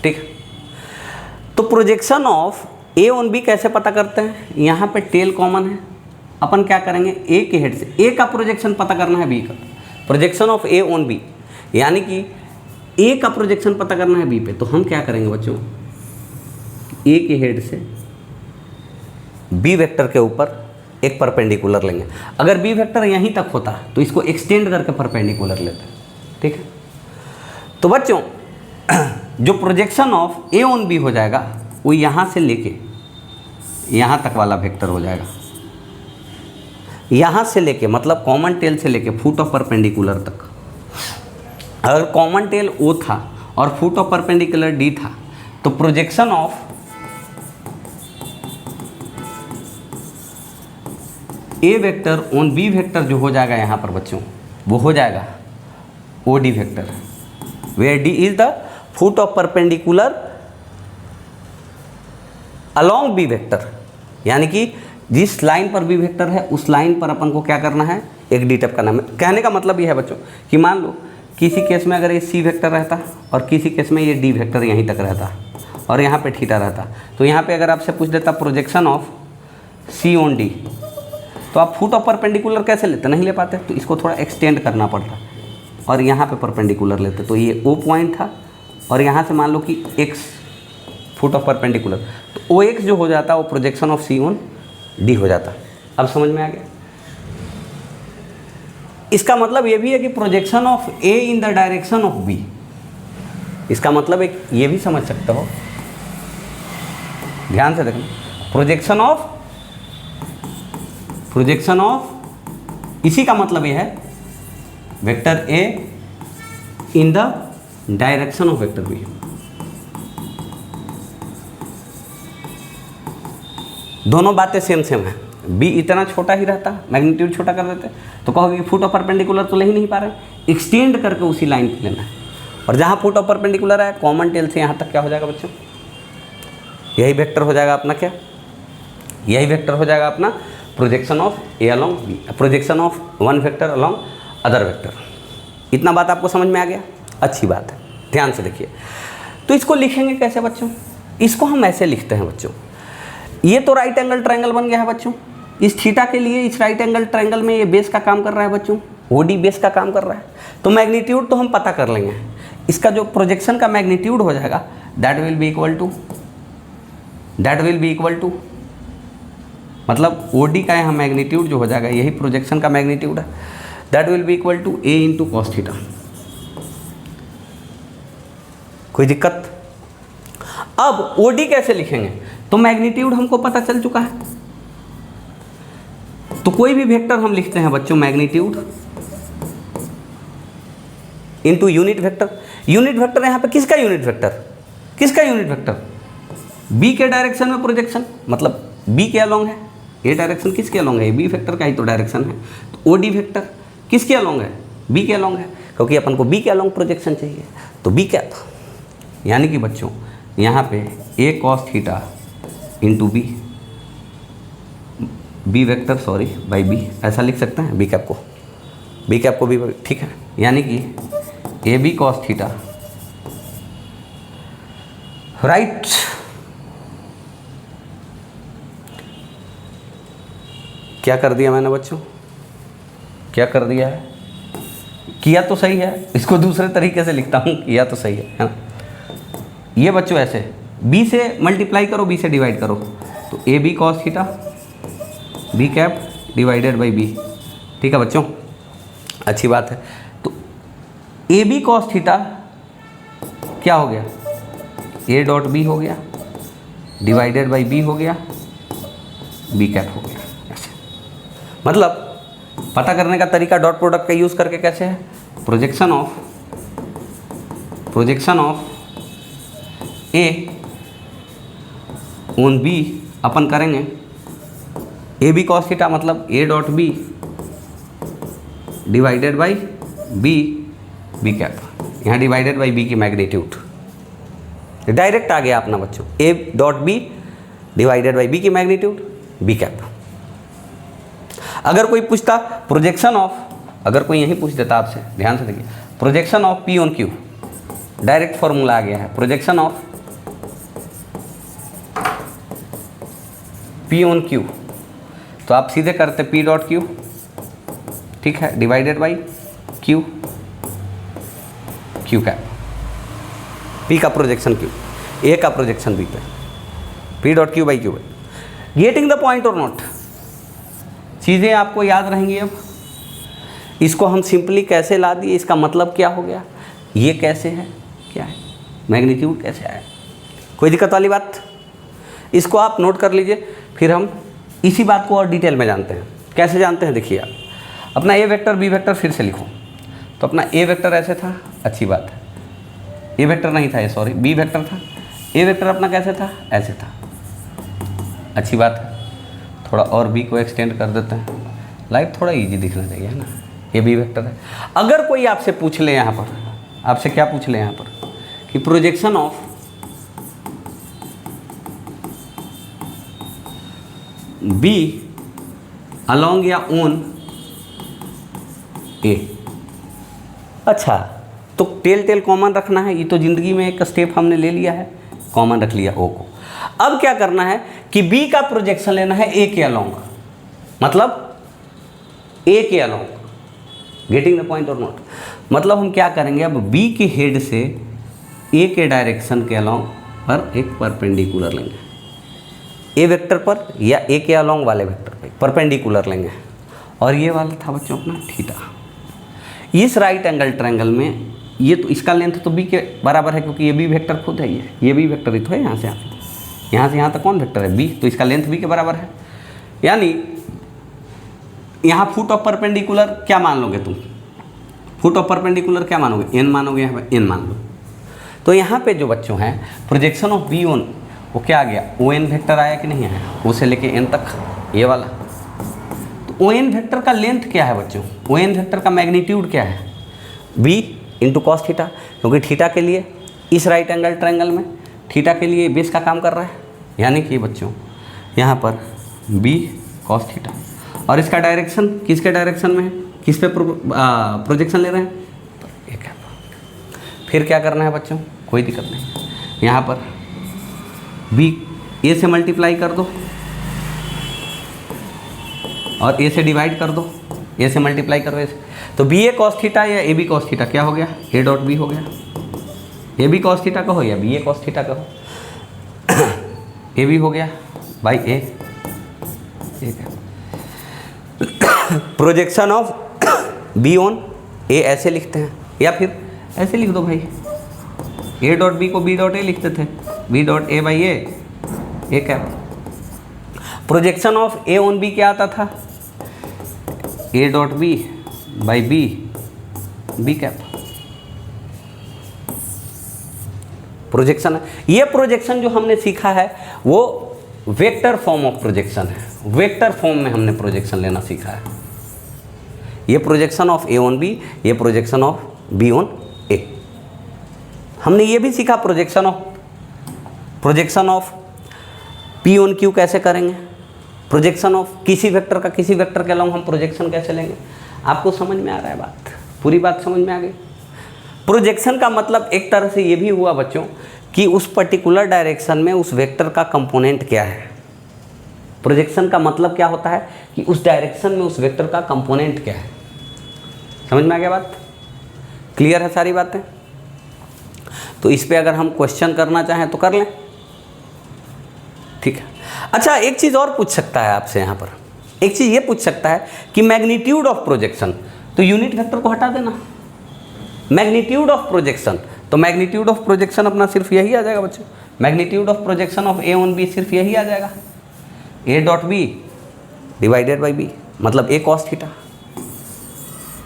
Speaker 1: ठीक। तो projection of A on B कैसे पता करते हैं, यहाँ पे टेल कॉमन है, अपन क्या करेंगे ए के हेड से ए का प्रोजेक्शन पता करना है बी का, projection of A on B, यानी कि ए का प्रोजेक्शन पता करना है बी पे। तो हम क्या करेंगे बच्चों, ए के हेड से बी वेक्टर के ऊपर एक परपेंडिकुलर लेंगे। अगर बी वेक्टर यहीं तक होता तो इसको एक्सटेंड करके परपेंडिकुलर लेते, ठीक है। तो बच्चों जो projection of A on B हो जाएगा वो यहाँ से लेके यहाँ तक वाला वेक्टर हो जाएगा, यहाँ से लेके मतलब कॉमन टेल से लेके फुट ऑफ परपेंडिकुलर तक। अगर कॉमन टेल ओ था और फुट ऑफ परपेंडिकुलर डी था तो projection of A vector on B vector जो हो जाएगा यहाँ पर बच्चों वो हो जाएगा O D vector, where D is the foot of perpendicular along B vector, यानी कि जिस लाइन पर बी वेक्टर है उस लाइन पर अपन को क्या करना है, एक डी टैप करना है। कहने का मतलब ये है बच्चों कि मान लो किसी केस में अगर ये सी वेक्टर रहता और किसी केस में ये डी वेक्टर यहीं तक रहता और यहाँ पे थीटा रहता, तो यहाँ पे अगर आपसे पूछ देता projection of C on D, तो आप फुट ऑफ परपेंडिकुलर कैसे लेते, नहीं ले पाते, तो इसको थोड़ा एक्सटेंड करना पड़ता और यहाँ पे परपेंडिकुलर लेते। तो ये ओ पॉइंट था और यहाँ से मान लो कि एक्स फुट ऑफ परपेंडिकुलर, तो ओ एक्स जो हो जाता वो projection of C on D हो जाता। अब समझ में आ गया। इसका मतलब ये भी है कि projection of A in the direction of B, इसका मतलब एक ये भी समझ सकते हो, ध्यान से देखना, प्रोजेक्शन ऑफ इसी का मतलब ये है vector A in the direction of vector B. दोनों बातें सेम है, बी इतना छोटा ही रहता, मैग्नीट्यूड छोटा कर देते तो कहोगे कि फुट ऑफ परपेंडिकुलर तो ले ही नहीं पा रहे, एक्सटेंड करके उसी लाइन पे लेना है। और जहाँ फुट ऑफ परपेंडिकुलर है कॉमन टेल से यहाँ तक क्या हो जाएगा बच्चों, यही वेक्टर हो जाएगा अपना, क्या यही वेक्टर हो जाएगा अपना projection of A along B, projection of one vector along other vector. इतना बात आपको समझ में आ गया, अच्छी बात है, ध्यान से देखिए। तो इसको लिखेंगे कैसे बच्चों, इसको हम ऐसे लिखते हैं बच्चों, ये तो राइट एंगल ट्रायंगल बन गया है बच्चों, इस थीटा के लिए इस राइट एंगल ट्रायंगल में ये बेस का काम कर रहा है बच्चों, ओडी बेस का काम कर रहा है। तो मैग्नीट्यूड तो हम पता कर लेंगे, इसका जो प्रोजेक्शन का मैग्नीट्यूड हो जाएगा that will be equal to मतलब ओडी का यहाँ मैग्नीट्यूड जो हो जाएगा यही प्रोजेक्शन का मैग्नीट्यूड है, that will be equal to A into cos theta. कोई दिक्कत? अब ओडी कैसे लिखेंगे, तो मैग्नीट्यूड हमको पता चल चुका है, तो कोई भी वेक्टर हम लिखते हैं बच्चों magnitude into unit vector. Unit vector यहाँ पे किसका यूनिट वेक्टर, बी के डायरेक्शन में प्रोजेक्शन, मतलब बी के अलोंग है, ये डायरेक्शन किसके अलोंग है, बी वेक्टर का ही तो डायरेक्शन है। तो ओडी वेक्टर किसके अलोंग है, बी के अलोंग है, क्योंकि अपन को बी के अलोंग प्रोजेक्शन चाहिए। तो बी क्या था, यानी कि बच्चों यहाँ पे A cos theta into B vector sorry by B, ऐसा लिख सकते हैं बी कैप को भी, ठीक है। यानी कि A B cos theta right, क्या कर दिया मैंने बच्चों, क्या कर दिया है किया तो सही है, इसको दूसरे तरीके से लिखता हूँ, किया तो सही है ना। ये बच्चों ऐसे बी से मल्टीप्लाई करो, बी से डिवाइड करो, तो A B cos theta B cap divided by B. ठीक है बच्चों, अच्छी बात है। तो ए बी कॉस थीटा क्या हो गया, ए डॉट बी हो गया डिवाइडेड बाई बी हो गया, बी कैप हो गया। ऐसे मतलब पता करने का तरीका डॉट प्रोडक्ट का यूज़ करके कैसे है, projection of A on B अपन करेंगे ए बी कॉस थीटा मतलब A dot B divided by B, B cap, यहाँ डिवाइडेड बाई बी की मैग्नीट्यूड डायरेक्ट आ गया अपना बच्चों, A dot B divided by B की मैग्नीट्यूड, बी कैप। अगर कोई पूछता प्रोजेक्शन ऑफ, अगर कोई यही पूछ देता आपसे, ध्यान से देखिए, projection of P on Q, direct formula आ गया है, projection of P on Q, तो आप सीधे करते पी डॉट क्यू, ठीक है, divided by Q, Q cap, P का प्रोजेक्शन क्यू, ए का प्रोजेक्शन बी पे, P dot Q by Q by. Getting the point or not, चीज़ें आपको याद रहेंगी। अब इसको हम सिंपली कैसे ला दिए, इसका मतलब क्या हो गया, ये कैसे है, क्या है, मैग्नीट्यूड कैसे आया, कोई दिक्कत वाली बात। इसको आप नोट कर लीजिए, फिर हम इसी बात को और डिटेल में जानते हैं। कैसे जानते हैं, देखिए आप अपना ए वेक्टर बी वेक्टर फिर से लिखो, तो अपना ए वेक्टर ऐसे था, अच्छी बात है, ए वेक्टर नहीं था ये, सॉरी बी वेक्टर था, ए वेक्टर अपना कैसे था, ऐसे था, अच्छी बात है। थोड़ा और बी को एक्सटेंड कर देते हैं, लाइफ थोड़ा इजी दिखना चाहिए, है ना। ये बी वेक्टर है। अगर कोई आपसे पूछ ले, यहाँ पर आपसे क्या पूछ ले यहाँ पर कि प्रोजेक्शन ऑफ बी अलोंग या ऑन ए, अच्छा तो टेल कॉमन रखना है, ये तो ज़िंदगी में एक स्टेप हमने ले लिया है, कॉमन रख लिया ओ को। अब क्या करना है कि बी का प्रोजेक्शन लेना है ए के अलोंग, मतलब ए के along, getting the point or not. मतलब हम क्या करेंगे, अब बी के हेड से ए के डायरेक्शन के अलोंग पर एक परपेंडिकुलर लेंगे, ए वेक्टर पर या ए के अलोंग वाले वेक्टर पर परपेंडिकुलर लेंगे, और ये वाला था बच्चों अपना थीटा। इस राइट एंगल ट्रायंगल में ये तो इसका लेंथ तो बी के बराबर है, क्योंकि ये बी वेक्टर खुद है, ये बी वेक्टर ही तो है, यहाँ से यहाँ तक कौन वेक्टर है, बी, तो इसका लेंथ बी के बराबर है। यानी यहाँ फुट ऑफ परपेंडिकुलर क्या मान लोगे तुम, फुट ऑफ परपेंडिकुलर क्या मानोगे, एन मानोगे, यहाँ पे एन मान लो। तो यहाँ पे जो बच्चों हैं प्रोजेक्शन ऑफ बी ऑन, वो क्या आ गया, ओ एन वेक्टर आया कि नहीं आया, ओ से लेके एन तक, ये वाला। तो ओ एन वेक्टर का लेंथ क्या है बच्चों, ओ एन वेक्टर का मैग्नीट्यूड क्या है, बी इंटू कॉस थीटा, क्योंकि थीटा के लिए इस राइट एंगल ट्रायंगल में थीटा के लिए बेस का काम कर रहा है, यानी कि बच्चों यहाँ पर बी कॉस थीटा, और इसका डायरेक्शन किसके डायरेक्शन में है, किस पे प्रोजेक्शन ले रहे हैं, एक है। फिर क्या करना है बच्चों, कोई दिक्कत नहीं, यहाँ पर बी ए से मल्टीप्लाई कर दो और ए से डिवाइड कर दो, ए से मल्टीप्लाई करो ए से, तो बी ए कॉस थीटा या ए बी कॉस थीटा क्या हो गया, ए डॉट बी हो गया, ए बी कॉस थीटा का हो या बी ए कॉस थीटा का हो, ए बी हो गया बाई ए, ठीक है। Projection of B on A ऐसे लिखते हैं, या फिर ऐसे लिख दो भाई, ए डॉट बी को बी डॉट ए लिखते थे, B dot A by A cap. Projection of A on B क्या आता था, A dot B by B, B cap. Projection है, ये प्रोजेक्शन जो हमने सीखा है वो वेक्टर फॉर्म ऑफ प्रोजेक्शन है, वेक्टर फॉर्म में हमने प्रोजेक्शन लेना सीखा है। ये projection of A on B, ये projection of B on A. हमने ये भी सीखा projection of P on Q कैसे करेंगे, प्रोजेक्शन ऑफ किसी वेक्टर का किसी वेक्टर के अलावा हम प्रोजेक्शन कैसे लेंगे। आपको समझ में आ रहा है बात, पूरी बात समझ में आ गई। प्रोजेक्शन का मतलब एक तरह से ये भी हुआ बच्चों कि उस पर्टिकुलर डायरेक्शन में उस वेक्टर का कंपोनेंट क्या है। प्रोजेक्शन का मतलब क्या होता है कि उस डायरेक्शन में उस वेक्टर का कंपोनेंट क्या है। समझ में आ गया बात। क्लियर है सारी बातें? तो इस पे अगर हम क्वेश्चन करना चाहें तो कर लें, ठीक है। अच्छा, एक चीज़ और पूछ सकता है आपसे यहाँ पर, एक चीज़ ये पूछ सकता है कि मैग्नीट्यूड ऑफ प्रोजेक्शन, तो यूनिट वेक्टर को हटा देना, मैग्नीट्यूड ऑफ प्रोजेक्शन, तो मैग्नीट्यूड ऑफ प्रोजेक्शन अपना सिर्फ यही आ जाएगा बच्चों, magnitude of projection of A on B सिर्फ यही आ जाएगा, A dot B divided by B, मतलब ए कॉस थीटा।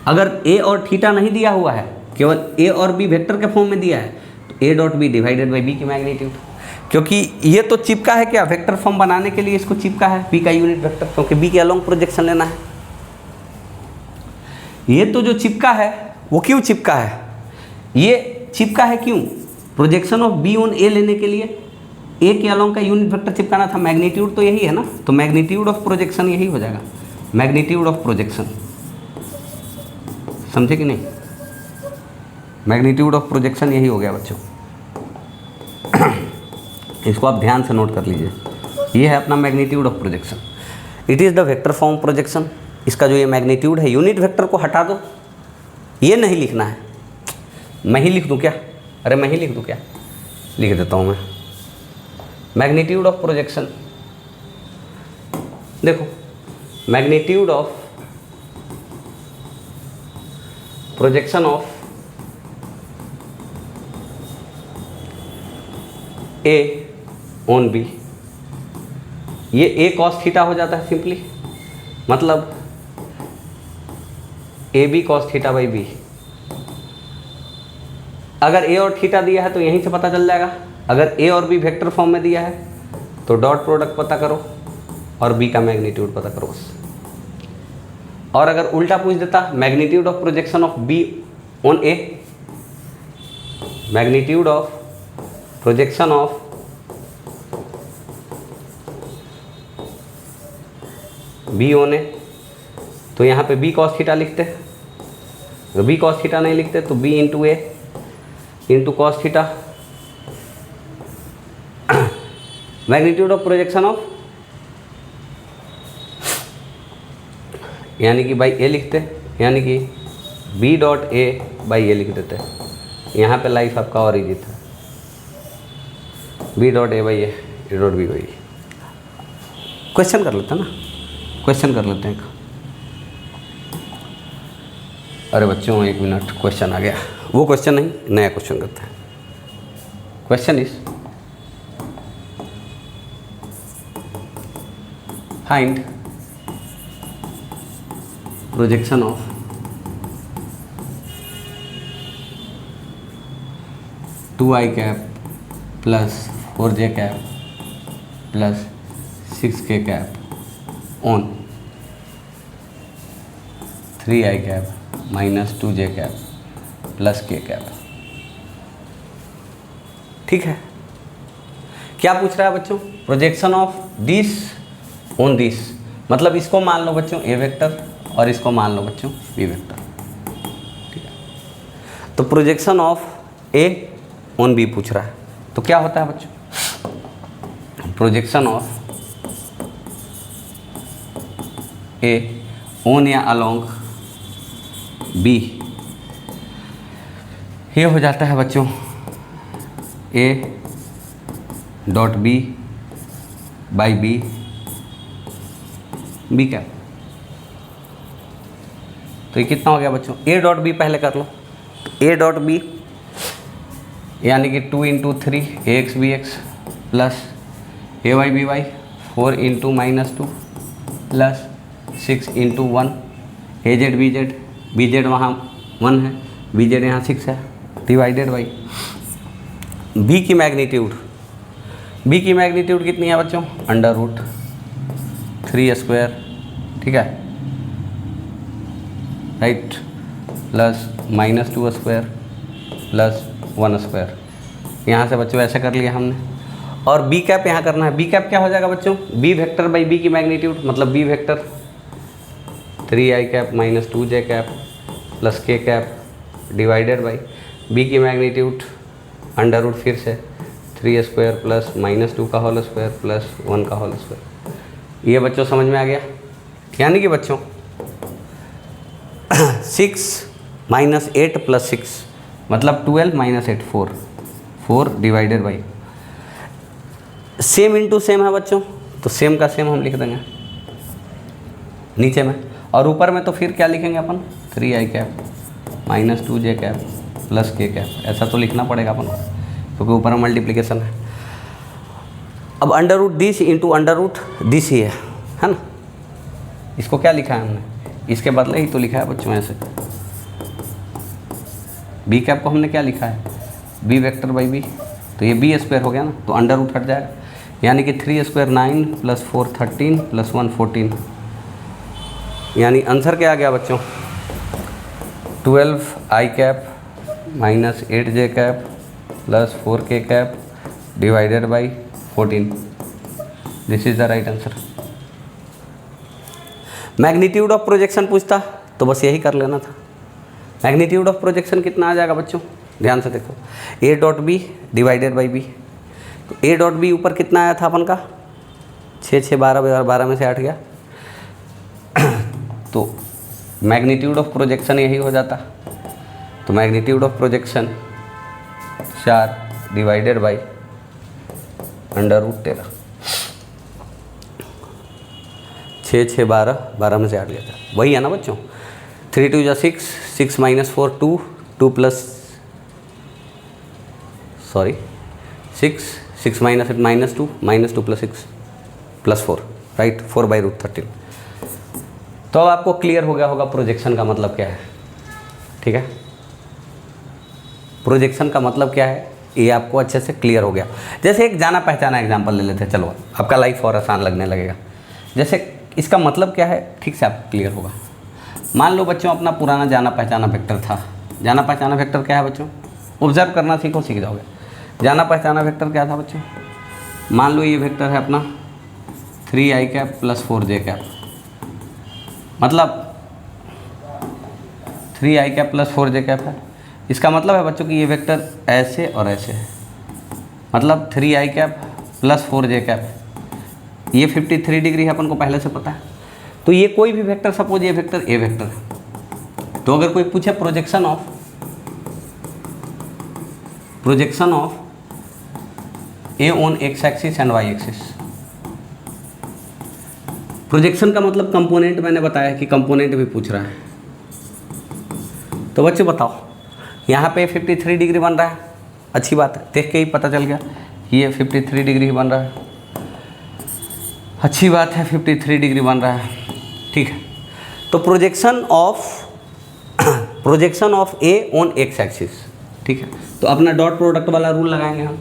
Speaker 1: अगर ए और थीटा नहीं दिया हुआ है, केवल ए और बी वेक्टर के फॉर्म में दिया है, तो A dot B divided by B की मैग्नीट्यूड, क्योंकि ये तो चिपका है क्या, वेक्टर फॉर्म बनाने के लिए इसको चिपका है बी का यूनिट वेक्टर, क्योंकि बी के अलोंग प्रोजेक्शन लेना है। ये तो जो चिपका है वो क्यों चिपका है, ये चिपका है क्यों, प्रोजेक्शन ऑफ बी ऑन ए लेने के लिए ए के अलोंग का यूनिट वेक्टर चिपकाना था, मैग्नीट्यूड तो यही है ना, तो मैग्नीट्यूड ऑफ प्रोजेक्शन यही हो जाएगा, मैग्नीट्यूड ऑफ प्रोजेक्शन, समझे कि नहीं, मैग्नीट्यूड ऑफ प्रोजेक्शन यही हो गया बच्चों। इसको आप ध्यान से नोट कर लीजिए, ये है अपना magnitude of projection, it is the vector form projection. इसका जो ये मैग्नीट्यूड है, यूनिट वेक्टर को हटा दो, ये नहीं लिखना है, मैं ही लिख दूँ क्या, अरे मैं ही लिख दूँ क्या, लिख देता हूँ मैं, मैग्नीट्यूड ऑफ प्रोजेक्शन, देखो magnitude of projection of A on B, ये ए कॉस थीटा हो जाता है सिंपली, मतलब A B cos theta by B. अगर ए और थीटा दिया है तो यहीं से पता चल जाएगा, अगर ए और बी वेक्टर फॉर्म में दिया है तो डॉट प्रोडक्ट पता करो और बी का मैग्नीट्यूड पता करो बस। और अगर उल्टा पूछ देता, magnitude of projection of B on A, magnitude of projection of B on A, तो यहाँ पे बी कॉस थीटा लिखते, अगर बी कॉस थीटा नहीं लिखते तो B into A into cos theta, magnitude of projection of, यानी कि बाई ए लिखते, यानी कि B dot A by A लिख देते, यहाँ पे लाइफ आपका और इजी था, B dot A by A dot B by. Question कर लेते हैं ना, क्वेश्चन कर लेते हैं। अरे बच्चों एक मिनट, क्वेश्चन आ गया, वो क्वेश्चन नहीं, नया क्वेश्चन करते हैं। Question is find projection of two I cap plus 4j cap plus 6k cap on 3i cap minus 2j cap plus k cap. ठीक है, क्या पूछ रहा है बच्चों, projection of this on this, मतलब इसको मान लो बच्चों ए वेक्टर और इसको मान लो बच्चों बी वेक्टर। ठीक है, तो projection of A on B पूछ रहा है, तो क्या होता है बच्चों, प्रोजेक्शन ऑफ ए ऑन या अलोंग बी, ये हो जाता है बच्चों A dot B by B, B cap. तो ये कितना हो गया बच्चों, ए डॉट बी पहले कर लो, ए डॉट बी यानी कि 2 into 3 A x B x plus A Y B Y 4 into minus 2 plus 6 into 1 A Z B z वहाँ 1 है, बी जेड यहाँ 6 है, डिवाइडेड बाई बी की मैग्नीट्यूड, बी की मैग्नीट्यूड कितनी है बच्चों, अंडर रूट 3 स्क्वायर, ठीक है right, plus minus 2 square plus 1 square. यहाँ से बच्चों ऐसे कर लिया हमने, और बी कैप यहाँ करना है। बी कैप क्या हो जाएगा बच्चों, बी वेक्टर बाई बी की मैग्नीट्यूड, मतलब B vector 3i cap minus 2j cap plus k cap divided by B की मैग्नीट्यूड अंडर रूट फिर से 3 स्क्वायर प्लस माइनस 2 का होल स्क्वायर प्लस 1 का होल स्क्वायर। ये बच्चों समझ में आ गया, यानी कि बच्चों 6 -8 + 6 मतलब 12 - 8 4, 4 divided by same into same है बच्चों, तो सेम का सेम हम लिख देंगे नीचे में, और ऊपर में तो फिर क्या लिखेंगे अपन 3i cap -2j cap + k cap, ऐसा तो लिखना पड़ेगा अपन को क्योंकि ऊपर में मल्टीप्लिकेशन है। अब under root this into under root this ही है ना, इसको क्या लिखा है हमने, इसके बदले ही तो लिखा है बच्चों ऐसे। बी कैप को हमने क्या लिखा है बी वेक्टर बाई बी, तो ये बी स्क्वायर हो गया ना, तो अंडर रूट हट जाएगा, यानी कि 3 स्क्वायर 9 + 4 13 + 1 14, यानी आंसर क्या आ गया बच्चों 12i cap -8j cap + 4k cap divided by 14, this is the right answer. Magnitude of projection पूछता तो बस यही कर लेना था। मैग्नीट्यूड ऑफ प्रोजेक्शन कितना आ जाएगा बच्चों, ध्यान से देखो, a dot B divided by B, तो a डॉट बी ऊपर कितना आया था अपन का 6 6 12 12 में से 8 गया, तो मैग्नीट्यूड ऑफ प्रोजेक्शन यही हो जाता, तो magnitude of projection 4 divided by under root 13, 6 6 12 12 में से 8 गया था, वही है ना बच्चों। 3 2 जा 6 6 - 4 2 2 प्लस 6 6 - 8 -2 -2 + 6 + 4 राइट 4/√13। तो अब आपको क्लियर हो गया होगा प्रोजेक्शन का मतलब क्या है, ठीक है, प्रोजेक्शन का मतलब क्या है ये आपको अच्छे से क्लियर हो गया। जैसे एक जाना पहचाना एग्जांपल ले लेते हैं, चलो आपका लाइफ और आसान लगने लगेगा। जैसे इसका मतलब क्या है ठीक से आपको क्लियर होगा। मान लो बच्चों अपना पुराना जाना पहचाना वेक्टर था, जाना पहचाना वेक्टर क्या है बच्चों, ऑब्जर्व करना सीखो सीख जाओगे। जाना पहचाना वेक्टर क्या था बच्चों, मान लो ये वेक्टर है अपना 3i कैप + 4j कैप, मतलब 3i कैप + 4j कैप है। इसका मतलब है बच्चों कि ये वेक्टर ऐसे और ऐसे है, मतलब 3i कैप + 4j कैप, ये 53 डिग्री है अपन को पहले से पता है। तो ये कोई भी वेक्टर, सपोज ये वेक्टर ए वेक्टर है, तो अगर कोई पूछे projection of A on X axis and Y axis, projection का मतलब कंपोनेंट, मैंने बताया कि कंपोनेंट भी पूछ रहा है। तो बच्चों बताओ यहाँ पे 53 डिग्री बन रहा है, अच्छी बात है, देख के ही पता चल गया ये 53 डिग्री ही बन रहा है, अच्छी बात है 53 डिग्री बन रहा है, ठीक है। तो projection of A on X axis, ठीक है, तो अपना डॉट प्रोडक्ट वाला रूल लगाएंगे हम।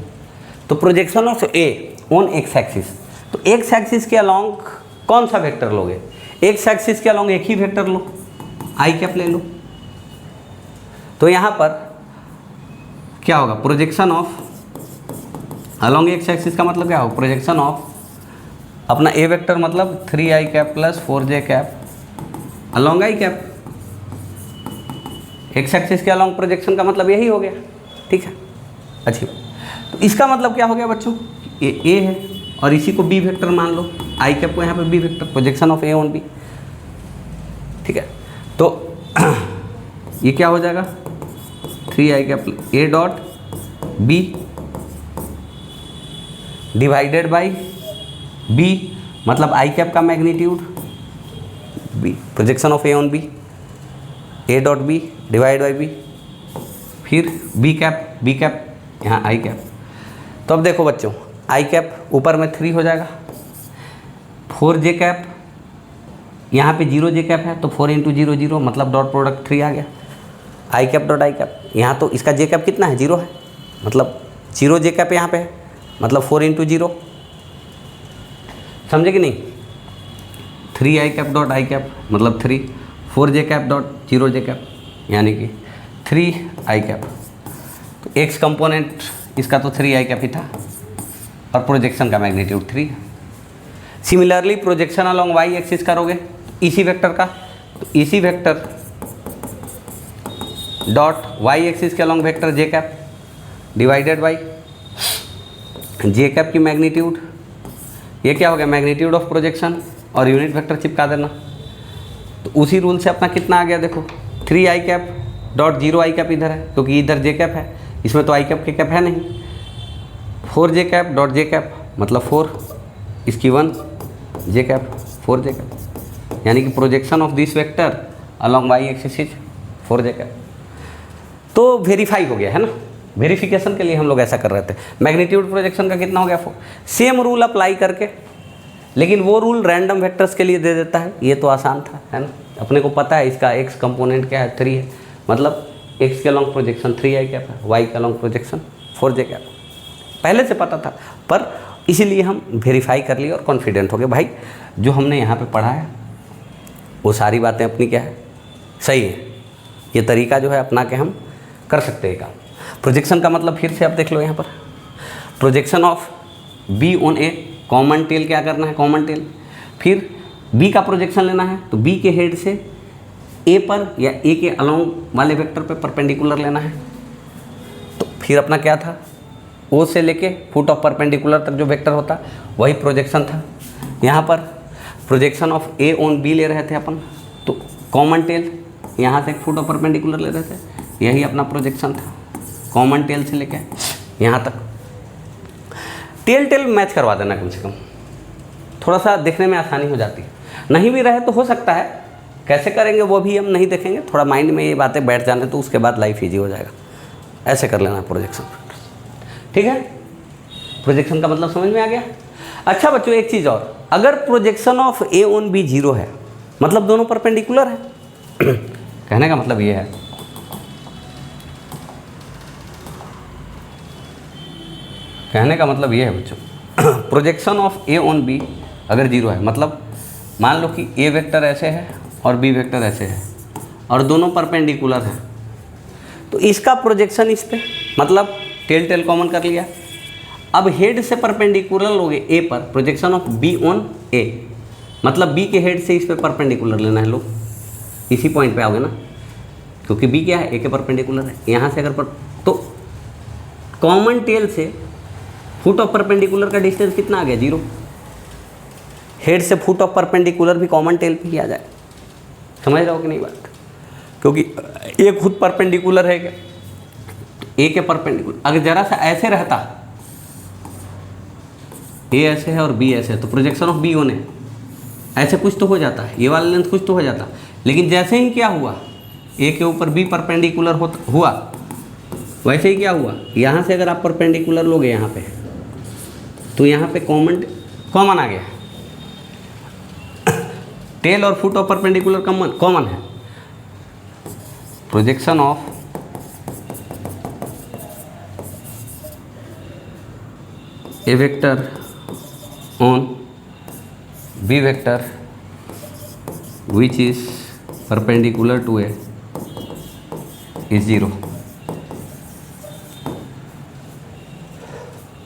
Speaker 1: तो projection of A on X axis, तो एक्स एक्सिस के अलोंग कौन सा वेक्टर लोगे, एक्स एक्सिस के अलोंग एक ही वेक्टर लो, आई कैप ले लो। तो यहाँ पर क्या होगा, projection of along x axis का मतलब क्या होगा, प्रोजेक्शन ऑफ अपना ए वेक्टर मतलब 3i cap + 4j cap along i cap, x axis के अलोंग प्रोजेक्शन का मतलब यही हो गया, ठीक है, अच्छी। तो इसका मतलब क्या हो गया बच्चों, ये ए है और इसी को बी वेक्टर मान लो, आई कैप को यहाँ पे B vector, projection of A on B, ठीक है। तो ये क्या हो जाएगा 3i cap A dot B divided by B, मतलब आई कैप का magnitude B, projection of A on B, A dot B divide by B, फिर बी कैप यहाँ आई कैप। तो अब देखो बच्चों, आई कैप ऊपर में 3 हो जाएगा, 4j कैप यहाँ पे 0j कैप है, तो 4 × 0 0 मतलब डॉट प्रोडक्ट 3 आ गया, I cap dot i cap, यहाँ तो इसका j कैप कितना है 0 है, मतलब 0j कैप यहाँ पे है, मतलब 4 × 0, समझे कि नहीं, 3i cap dot i cap मतलब 3, 4j cap dot 0j cap यानी कि 3i कैप। तो एक्स कंपोनेंट इसका तो 3i कैप ही था और प्रोजेक्शन का मैग्नीट्यूड 3 है। Similarly projection along Y axis करोगे तो इसी वेक्टर का, तो इसी वेक्टर डॉट वाई एक्सिस के along vector j cap divided by j cap की मैग्नीट्यूड, ये क्या हो गया मैग्नीट्यूड ऑफ प्रोजेक्शन, और यूनिट वेक्टर चिपका देना। तो उसी रूल से अपना कितना आ गया देखो, 3i कैप डॉट जीरो आई कैप इधर है क्योंकि इधर जे कैप है, इसमें तो आई कैप के कैप है नहीं। 4 जे कैप डॉट जे कैप मतलब 4, इसकी 1 जे कैप 4 जे कैप, यानी कि projection of this vector along Y axis is 4 J cap. तो वेरीफाई हो गया है ना, वेरिफिकेशन के लिए हम लोग ऐसा कर रहे थे। मैग्नीट्यूड प्रोजेक्शन का कितना हो गया 4। सेम रूल अप्लाई करके, लेकिन वो रूल रैंडम वेक्टर्स के लिए दे देता है, ये तो आसान था है ना। अपने को पता है इसका x कंपोनेंट क्या है 3 है, मतलब x के लॉन्ग प्रोजेक्शन 3 आई कैप है, y का लॉन्ग प्रोजेक्शन 4 जे कैप, पहले से पता था, पर इसीलिए हम वेरीफाई कर लिए और कॉन्फिडेंट हो गए भाई जो हमने यहाँ पे पढ़ा है वो सारी बातें अपनी क्या है सही है। ये तरीका जो है अपना के हम कर सकते हैं काम। प्रोजेक्शन का मतलब फिर से आप देख लो यहाँ पर, projection of B on A, common tail क्या करना है, कॉमन टेल, फिर बी का प्रोजेक्शन लेना है तो बी के हेड से ए पर या ए के अलोंग वाले वेक्टर पे परपेंडिकुलर लेना है। तो फिर अपना क्या था, ओ से लेके फुट ऑफ परपेंडिकुलर तक जो वेक्टर होता वही प्रोजेक्शन था। यहाँ पर projection of A on B ले रहे थे अपन, तो कॉमन टेल यहाँ से फुट ऑफ परपेंडिकुलर ले रहे थे, यही अपना प्रोजेक्शन था कॉमन टेल से लेके यहाँ तक। टेल मैच करवा देना कम से कम, थोड़ा सा देखने में आसानी हो जाती है। नहीं भी रहे तो हो सकता है, कैसे करेंगे वो भी हम नहीं देखेंगे, थोड़ा माइंड में ये बातें बैठ जाने तो उसके बाद लाइफ ईजी हो जाएगा। ऐसे कर लेना प्रोजेक्शन, ठीक है। प्रोजेक्शन का मतलब समझ में आ गया। अच्छा बच्चों एक चीज़ और, अगर projection of A on B 0 है मतलब दोनों परपेंडिकुलर है कहने का मतलब ये है, कहने का मतलब ये है बच्चों projection of A on B अगर 0 है मतलब मान लो कि ए वेक्टर ऐसे है और बी वेक्टर ऐसे है और दोनों परपेंडिकुलर हैं, तो इसका प्रोजेक्शन इस पे मतलब टेल कॉमन कर लिया। अब हेड से परपेंडिकुलर लोगे ए पर, प्रोजेक्शन ऑफ बी ऑन ए मतलब बी के हेड से इस पे परपेंडिकुलर लेना है लोग, इसी पॉइंट पे आओगे ना, क्योंकि बी क्या है ए के परपेंडिकुलर है। यहाँ से अगर तो कॉमन टेल से फुट ऑफ परपेंडिकुलर का डिस्टेंस कितना आ गया 0। हेड से फुट ऑफ परपेंडिकुलर भी कॉमन टेल पे ही आ जाए, समझ रहे हो कि नहीं बात, क्योंकि ए खुद परपेंडिकुलर है क्या, ए के परपेंडिकुलर। अगर जरा सा ऐसे रहता, ए ऐसे है और बी ऐसे है, तो projection of B on A ऐसे कुछ तो हो जाता है, ये वाला लेंथ कुछ तो हो जाता, लेकिन जैसे ही क्या हुआ ए के ऊपर बी परपेंडिकुलर हुआ, वैसे ही क्या हुआ, यहाँ से अगर आप परपेंडिकुलर लोगे यहाँ पे, तो यहाँ पे कॉमन आ गया, टेल और फुट ऑफ परपेंडिकुलर कॉमन है। Projection of A vector on B vector which is perpendicular to A is 0,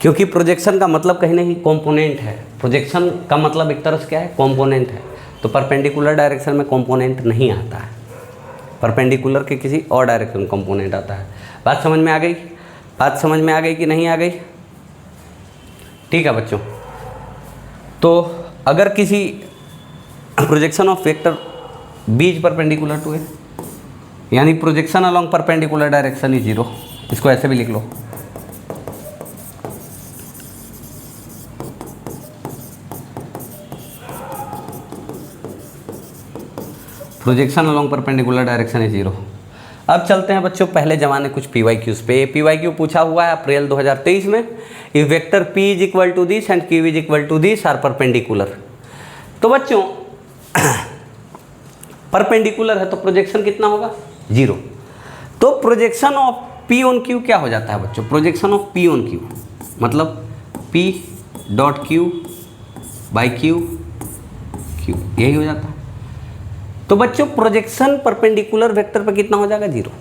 Speaker 1: क्योंकि प्रोजेक्शन का मतलब कहीं नहीं कंपोनेंट है। प्रोजेक्शन का मतलब एक तरह से क्या है, कंपोनेंट है। तो परपेंडिकुलर डायरेक्शन में कंपोनेंट नहीं आता है, परपेंडिकुलर के किसी और डायरेक्शन में कंपोनेंट आता है। बात समझ में आ गई, बात समझ में आ गई कि नहीं आ गई, ठीक है बच्चों। तो अगर किसी projection of vector B is perpendicular to A, यानी projection along perpendicular direction is 0, इसको ऐसे भी लिख लो, projection along perpendicular direction is 0। अब चलते हैं बच्चों पहले ज़माने कुछ PYQs पे। PYQ पूछा हुआ है अप्रैल 2023 में, if vector P is equal to this and Q is equal to this are perpendicular. तो बच्चों परपेंडिकुलर है तो प्रोजेक्शन कितना होगा 0। तो projection of P on Q क्या हो जाता है बच्चों, projection of P on Q मतलब P dot Q by Q, यही हो जाता है। तो बच्चों प्रोजेक्शन परपेंडिकुलर वेक्टर पर कितना हो जाएगा 0।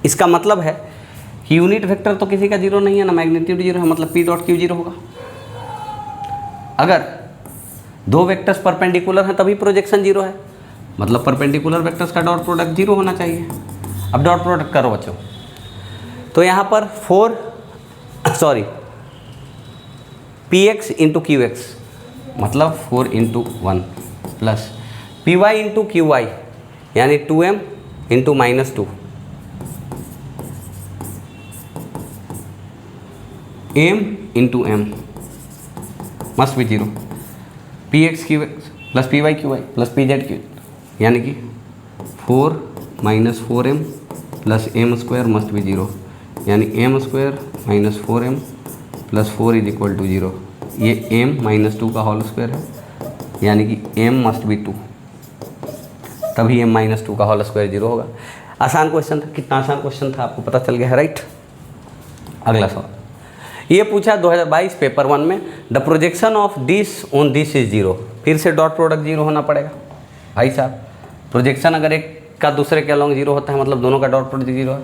Speaker 1: इसका मतलब है कि यूनिट वेक्टर तो किसी का 0 नहीं है ना, मैग्नीट्यूड 0 है, मतलब P डॉट Q 0 होगा। अगर दो वेक्टर्स परपेंडिकुलर हैं तभी प्रोजेक्शन 0 है, मतलब परपेंडिकुलर वेक्टर्स का डॉट प्रोडक्ट 0 होना चाहिए। अब डॉट प्रोडक्ट करो बच्चों, तो यहाँ पर Px इंटू Qx मतलब 4 into 1 plus Py into Qy यानी 2m into -2 m into M must be 0, P X Q X plus P Y Q Y plus P Z Q, यानी कि 4 minus 4m plus M square must be 0, यानी M square minus 4m plus 4 is equal to 0। ये m minus 2 का whole square है, यानी कि m must be 2, तभी m minus 2 का होल स्क्वायर 0 होगा। आसान क्वेश्चन था, कितना आसान क्वेश्चन था आपको पता चल गया है, राइट। अगला सवाल ये पूछा 2022 पेपर 1 में, the projection of this on this is 0। फिर से डॉट प्रोडक्ट 0 होना पड़ेगा भाई साहब। प्रोजेक्शन अगर एक का दूसरे के अलॉन्ग 0 होता है, मतलब दोनों का डॉट प्रोडक्ट 0 है,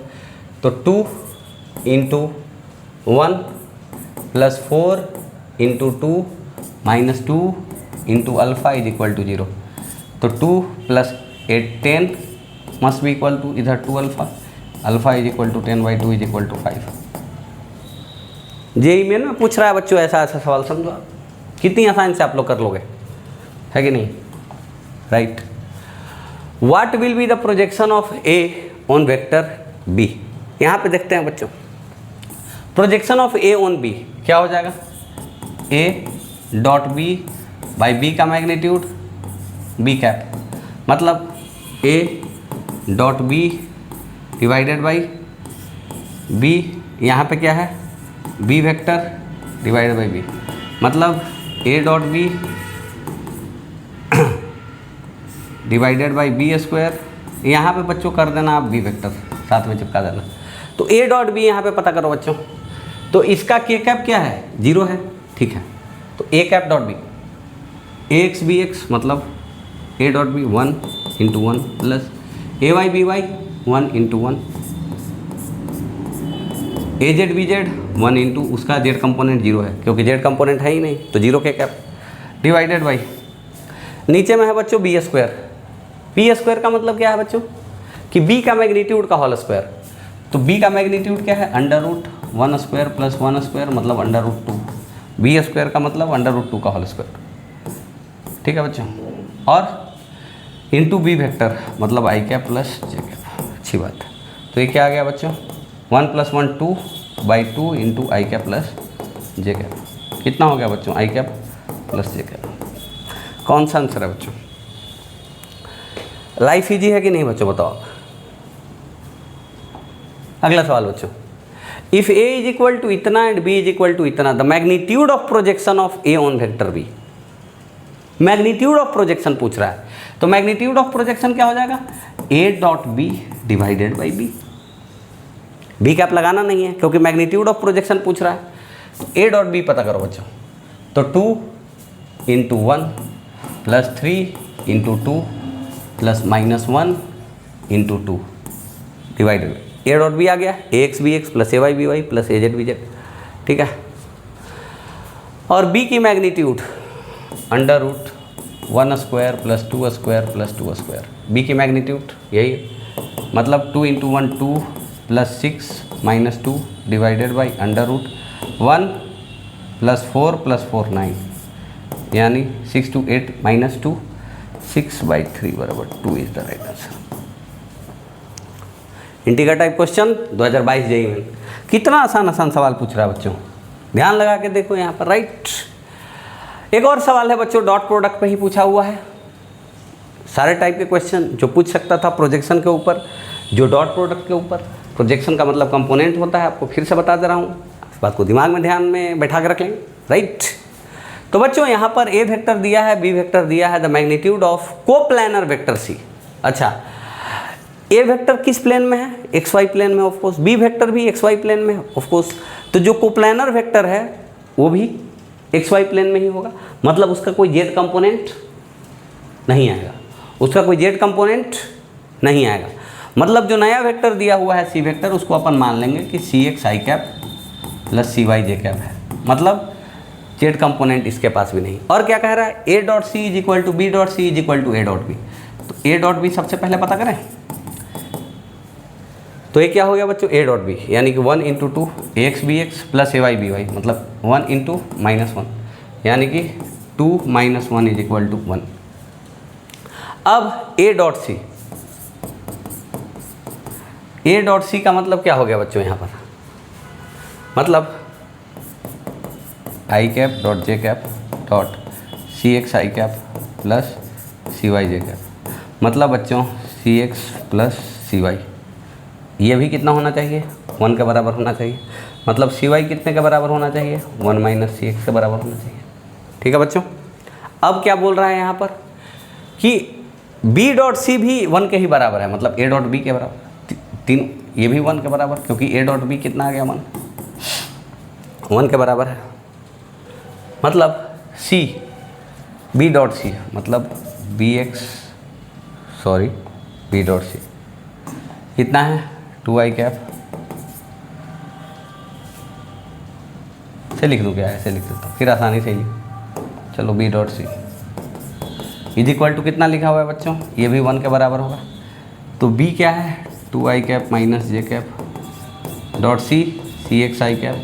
Speaker 1: तो 2 into 1 plus 4 into 2 minus 2 into alpha is equal to 0। तो 2 plus 8 10 must be equal to इधर 2 alpha, alpha is equal to 10/2 is equal to 5। JEE में ना पूछ रहा है बच्चों ऐसा ऐसा सवाल, समझो आप कितनी आसानी से आप लोग कर लोगे, है कि नहीं, right. What will be the projection of A on vector B. यहाँ पे देखते हैं बच्चों, projection of A on B क्या हो जाएगा, A dot B by B का मैग्नीट्यूड बी कैप, मतलब A dot B divided by B, यहाँ पे क्या है B vector divided by B, मतलब A dot B divided by B square. यहाँ पे बच्चों कर देना आप बी वेक्टर साथ में चिपका देना। तो ए डॉट बी यहाँ पे पता करो बच्चों, तो इसका के कैप क्या है 0 है, ठीक है। तो A cap dot B A x B X, मतलब A dot B 1 into 1 plus A Y B Y 1 into 1, A Z B Z 1 into उसका जेड कंपोनेंट 0 है, क्योंकि जेड कंपोनेंट है ही नहीं, तो 0 के कैप डिवाइडेड बाई नीचे में है बच्चों बी स्क्वायर। बी स्क्वायर का मतलब क्या है बच्चों कि बी का मैग्नीट्यूड का होल स्क्वायर। तो बी का मैग्नीट्यूड क्या है √1 स्क्वायर प्लस 1 स्क्वायर, मतलब √2। बी स्क्वायर का मतलब √2 का होल स्क्वायर, ठीक है बच्चों। और इंटू बी वेक्टर मतलब i cap plus J cap, अच्छी बात है। तो ये क्या आ गया बच्चों 1 + 1 2/2 इंटू आई कैप प्लस जे कैप, कितना हो गया बच्चों आई कैप प्लस जे कैप। कौन सा आंसर है बच्चों, लाइफ इजी है कि नहीं बच्चों बताओ। अगला सवाल बच्चों, if A is equal to इतना and B is equal to इतना, the magnitude of projection of A on vector B. Magnitude of projection पूछ रहा है, तो मैग्नीट्यूड ऑफ प्रोजेक्शन क्या हो जाएगा A dot B divided by B. B cap लगाना नहीं है क्योंकि मैग्नीट्यूड ऑफ प्रोजेक्शन पूछ रहा है। तो ए डॉट बी पता करो बच्चों, तो 2 into 1 plus 3 into 2 plus -1 into 2 divided A dot B आ गया A x B x plus A Y B Y plus A Z B Z, ठीक है। और बी की magnitude √1 square plus 2 square plus 2 square, B की मैग्नीट्यूड यही है, मतलब 2 into 1 2 plus 6 minus 2 divided by √1 plus 4 plus 4 9, यानी 6 to 8 माइनस 2 6/3 बराबर 2 is the right answer. Integral type question 2022 JEE में कितना आसान आसान सवाल पूछ रहा है बच्चों, ध्यान लगा के देखो यहाँ पर, राइट। एक और सवाल है बच्चों डॉट प्रोडक्ट पे ही पूछा हुआ है। सारे टाइप के क्वेश्चन जो पूछ सकता था प्रोजेक्शन के ऊपर, जो डॉट प्रोडक्ट के ऊपर। प्रोजेक्शन का मतलब कंपोनेंट होता है, आपको फिर से बता दे रहा हूँ, इस बात को दिमाग में ध्यान में बैठा कर रख लेंगे, राइट। तो बच्चों यहाँ पर ए वेक्टर दिया है, बी वेक्टर दिया है, the magnitude of coplanar vector C. अच्छा, ए वेक्टर किस प्लेन में है, एक्स वाई प्लेन में ऑफकोर्स, बी वेक्टर भी एक्स वाई प्लेन में है ऑफकोर्स। तो जो कोप्लानर वेक्टर है वो भी एक्स वाई प्लेन में ही होगा, मतलब उसका कोई जेड कंपोनेंट नहीं आएगा, उसका कोई जेड कंपोनेंट नहीं आएगा। मतलब जो नया वेक्टर दिया हुआ है सी वेक्टर, उसको अपन मान लेंगे कि c x i cap plus c y J cap है, मतलब जेड कंपोनेंट इसके पास भी नहीं। और क्या कह रहा है A dot C is equal to B dot C is equal to A dot B. तो ए डॉट बी सबसे पहले पता करें, तो ये क्या हो गया बच्चों ए डॉट बी, यानी कि 1 into 2 A x B x plus A Y B Y, मतलब 1 इंटू -1, यानी कि 2 - 1 इज इक्वल टू 1। अब A dot C, A dot सी का मतलब क्या हो गया बच्चों यहाँ पर, मतलब i cap dot J cap dot c x i cap plus c y J cap. मतलब बच्चों c x plus c y, ये भी कितना होना चाहिए, 1 के बराबर होना चाहिए। मतलब सी वाई कितने के बराबर होना चाहिए, 1 माइनस सी एक्स के बराबर होना चाहिए। ठीक है बच्चों। अब क्या बोल रहा है यहाँ पर कि बी डॉट सी भी 1 के ही बराबर है, मतलब ए डॉट बी के बराबर, तीन ये भी 1 के बराबर, क्योंकि ए डॉट बी कितना आ गया 1 के बराबर है। मतलब सी बी डॉट सी, मतलब बी डॉट सी कितना है 2i कैप, से लिख दूँ क्या, ऐसे लिख देता हूँ फिर आसानी से ही। चलो B dot C is equal to कितना लिखा हुआ है बच्चों, ये भी 1 के बराबर होगा। तो बी क्या है 2i cap minus J cap dot c x i cap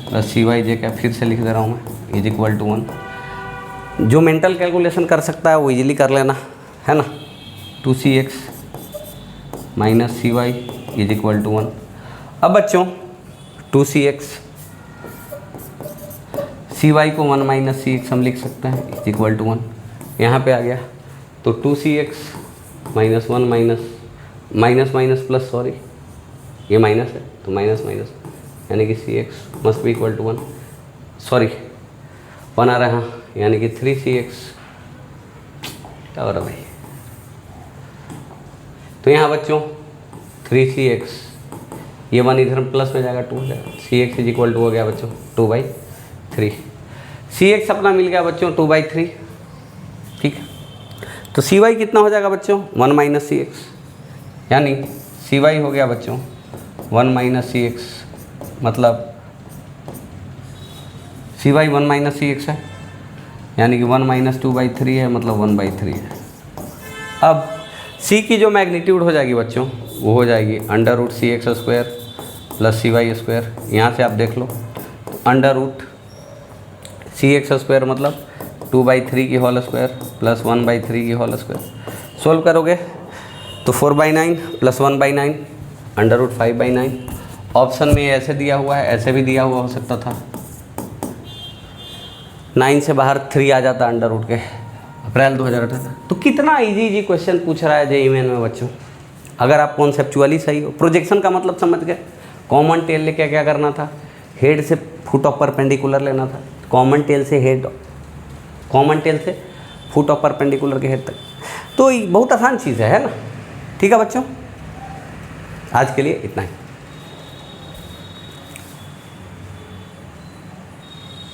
Speaker 1: plus c y J cap, फिर से लिख दे रहा हूँ मैं, इज इक्वल टू 1। जो मेंटल कैलकुलेशन कर सकता है वो इजीली कर लेना है ना। 2cx minus C Y is equal to 1। अब बच्चों 2cx सी वाई को 1 माइनस सी एक्स हम लिख सकते हैं इज इक्वल टू 1, यहाँ पे आ गया। तो 2cx minus 1 minus plus, sorry ये माइनस है तो माइनस यानी कि c x must be equal to 1, sorry 1 आ रहा है, यानी कि 3cx क्या हो रहा भाई। तो यहाँ बच्चों 3cx, ये 1 इधर प्लस में जाएगा 2 हो जाएगा, सी एक्स इज इक्वल टू हो गया बच्चों 2/3। सी एक्स अपना मिल गया बच्चों 2/3, ठीक है। तो सी वाई कितना हो जाएगा बच्चों 1 माइनस सी एक्स, यानी सी वाई हो गया बच्चों 1 माइनस सी एक्स, मतलब सी वाई 1 माइनस सी एक्स है, यानी कि 1 माइनस 2/3 है, मतलब 1/3 है। अब सी की जो मैग्नीट्यूड हो जाएगी बच्चों वो हो जाएगी अंडर रूट सी x square plus c Y square. यहाँ से आप देख लो अंडर रूट सी एक्स स्क्वायर मतलब 2/3 की होल स्क्वायर प्लस 1/3 की होल स्क्वायर। सोल्व करोगे तो 4/9 प्लस 1/9 अंडर रूट 5/9। ऑप्शन में ऐसे दिया हुआ है, ऐसे भी दिया हुआ हो सकता था, 9 से बाहर 3 आ जाता अंडर रूट के, अप्रैल 2018। तो कितना इजी क्वेश्चन पूछ रहा है जेईई मेन में बच्चों। अगर आप कॉन्सेप्चुअली सही हो, प्रोजेक्शन का मतलब समझ गए। कॉमन टेल लेके क्या करना था, हेड से फुट ऑफ परपेंडिकुलर लेना था, कॉमन टेल से फुट ऑफ परपेंडिकुलर के हेड तक। तो बहुत आसान चीज़ है ना। ठीक है बच्चों, आज के लिए इतना ही।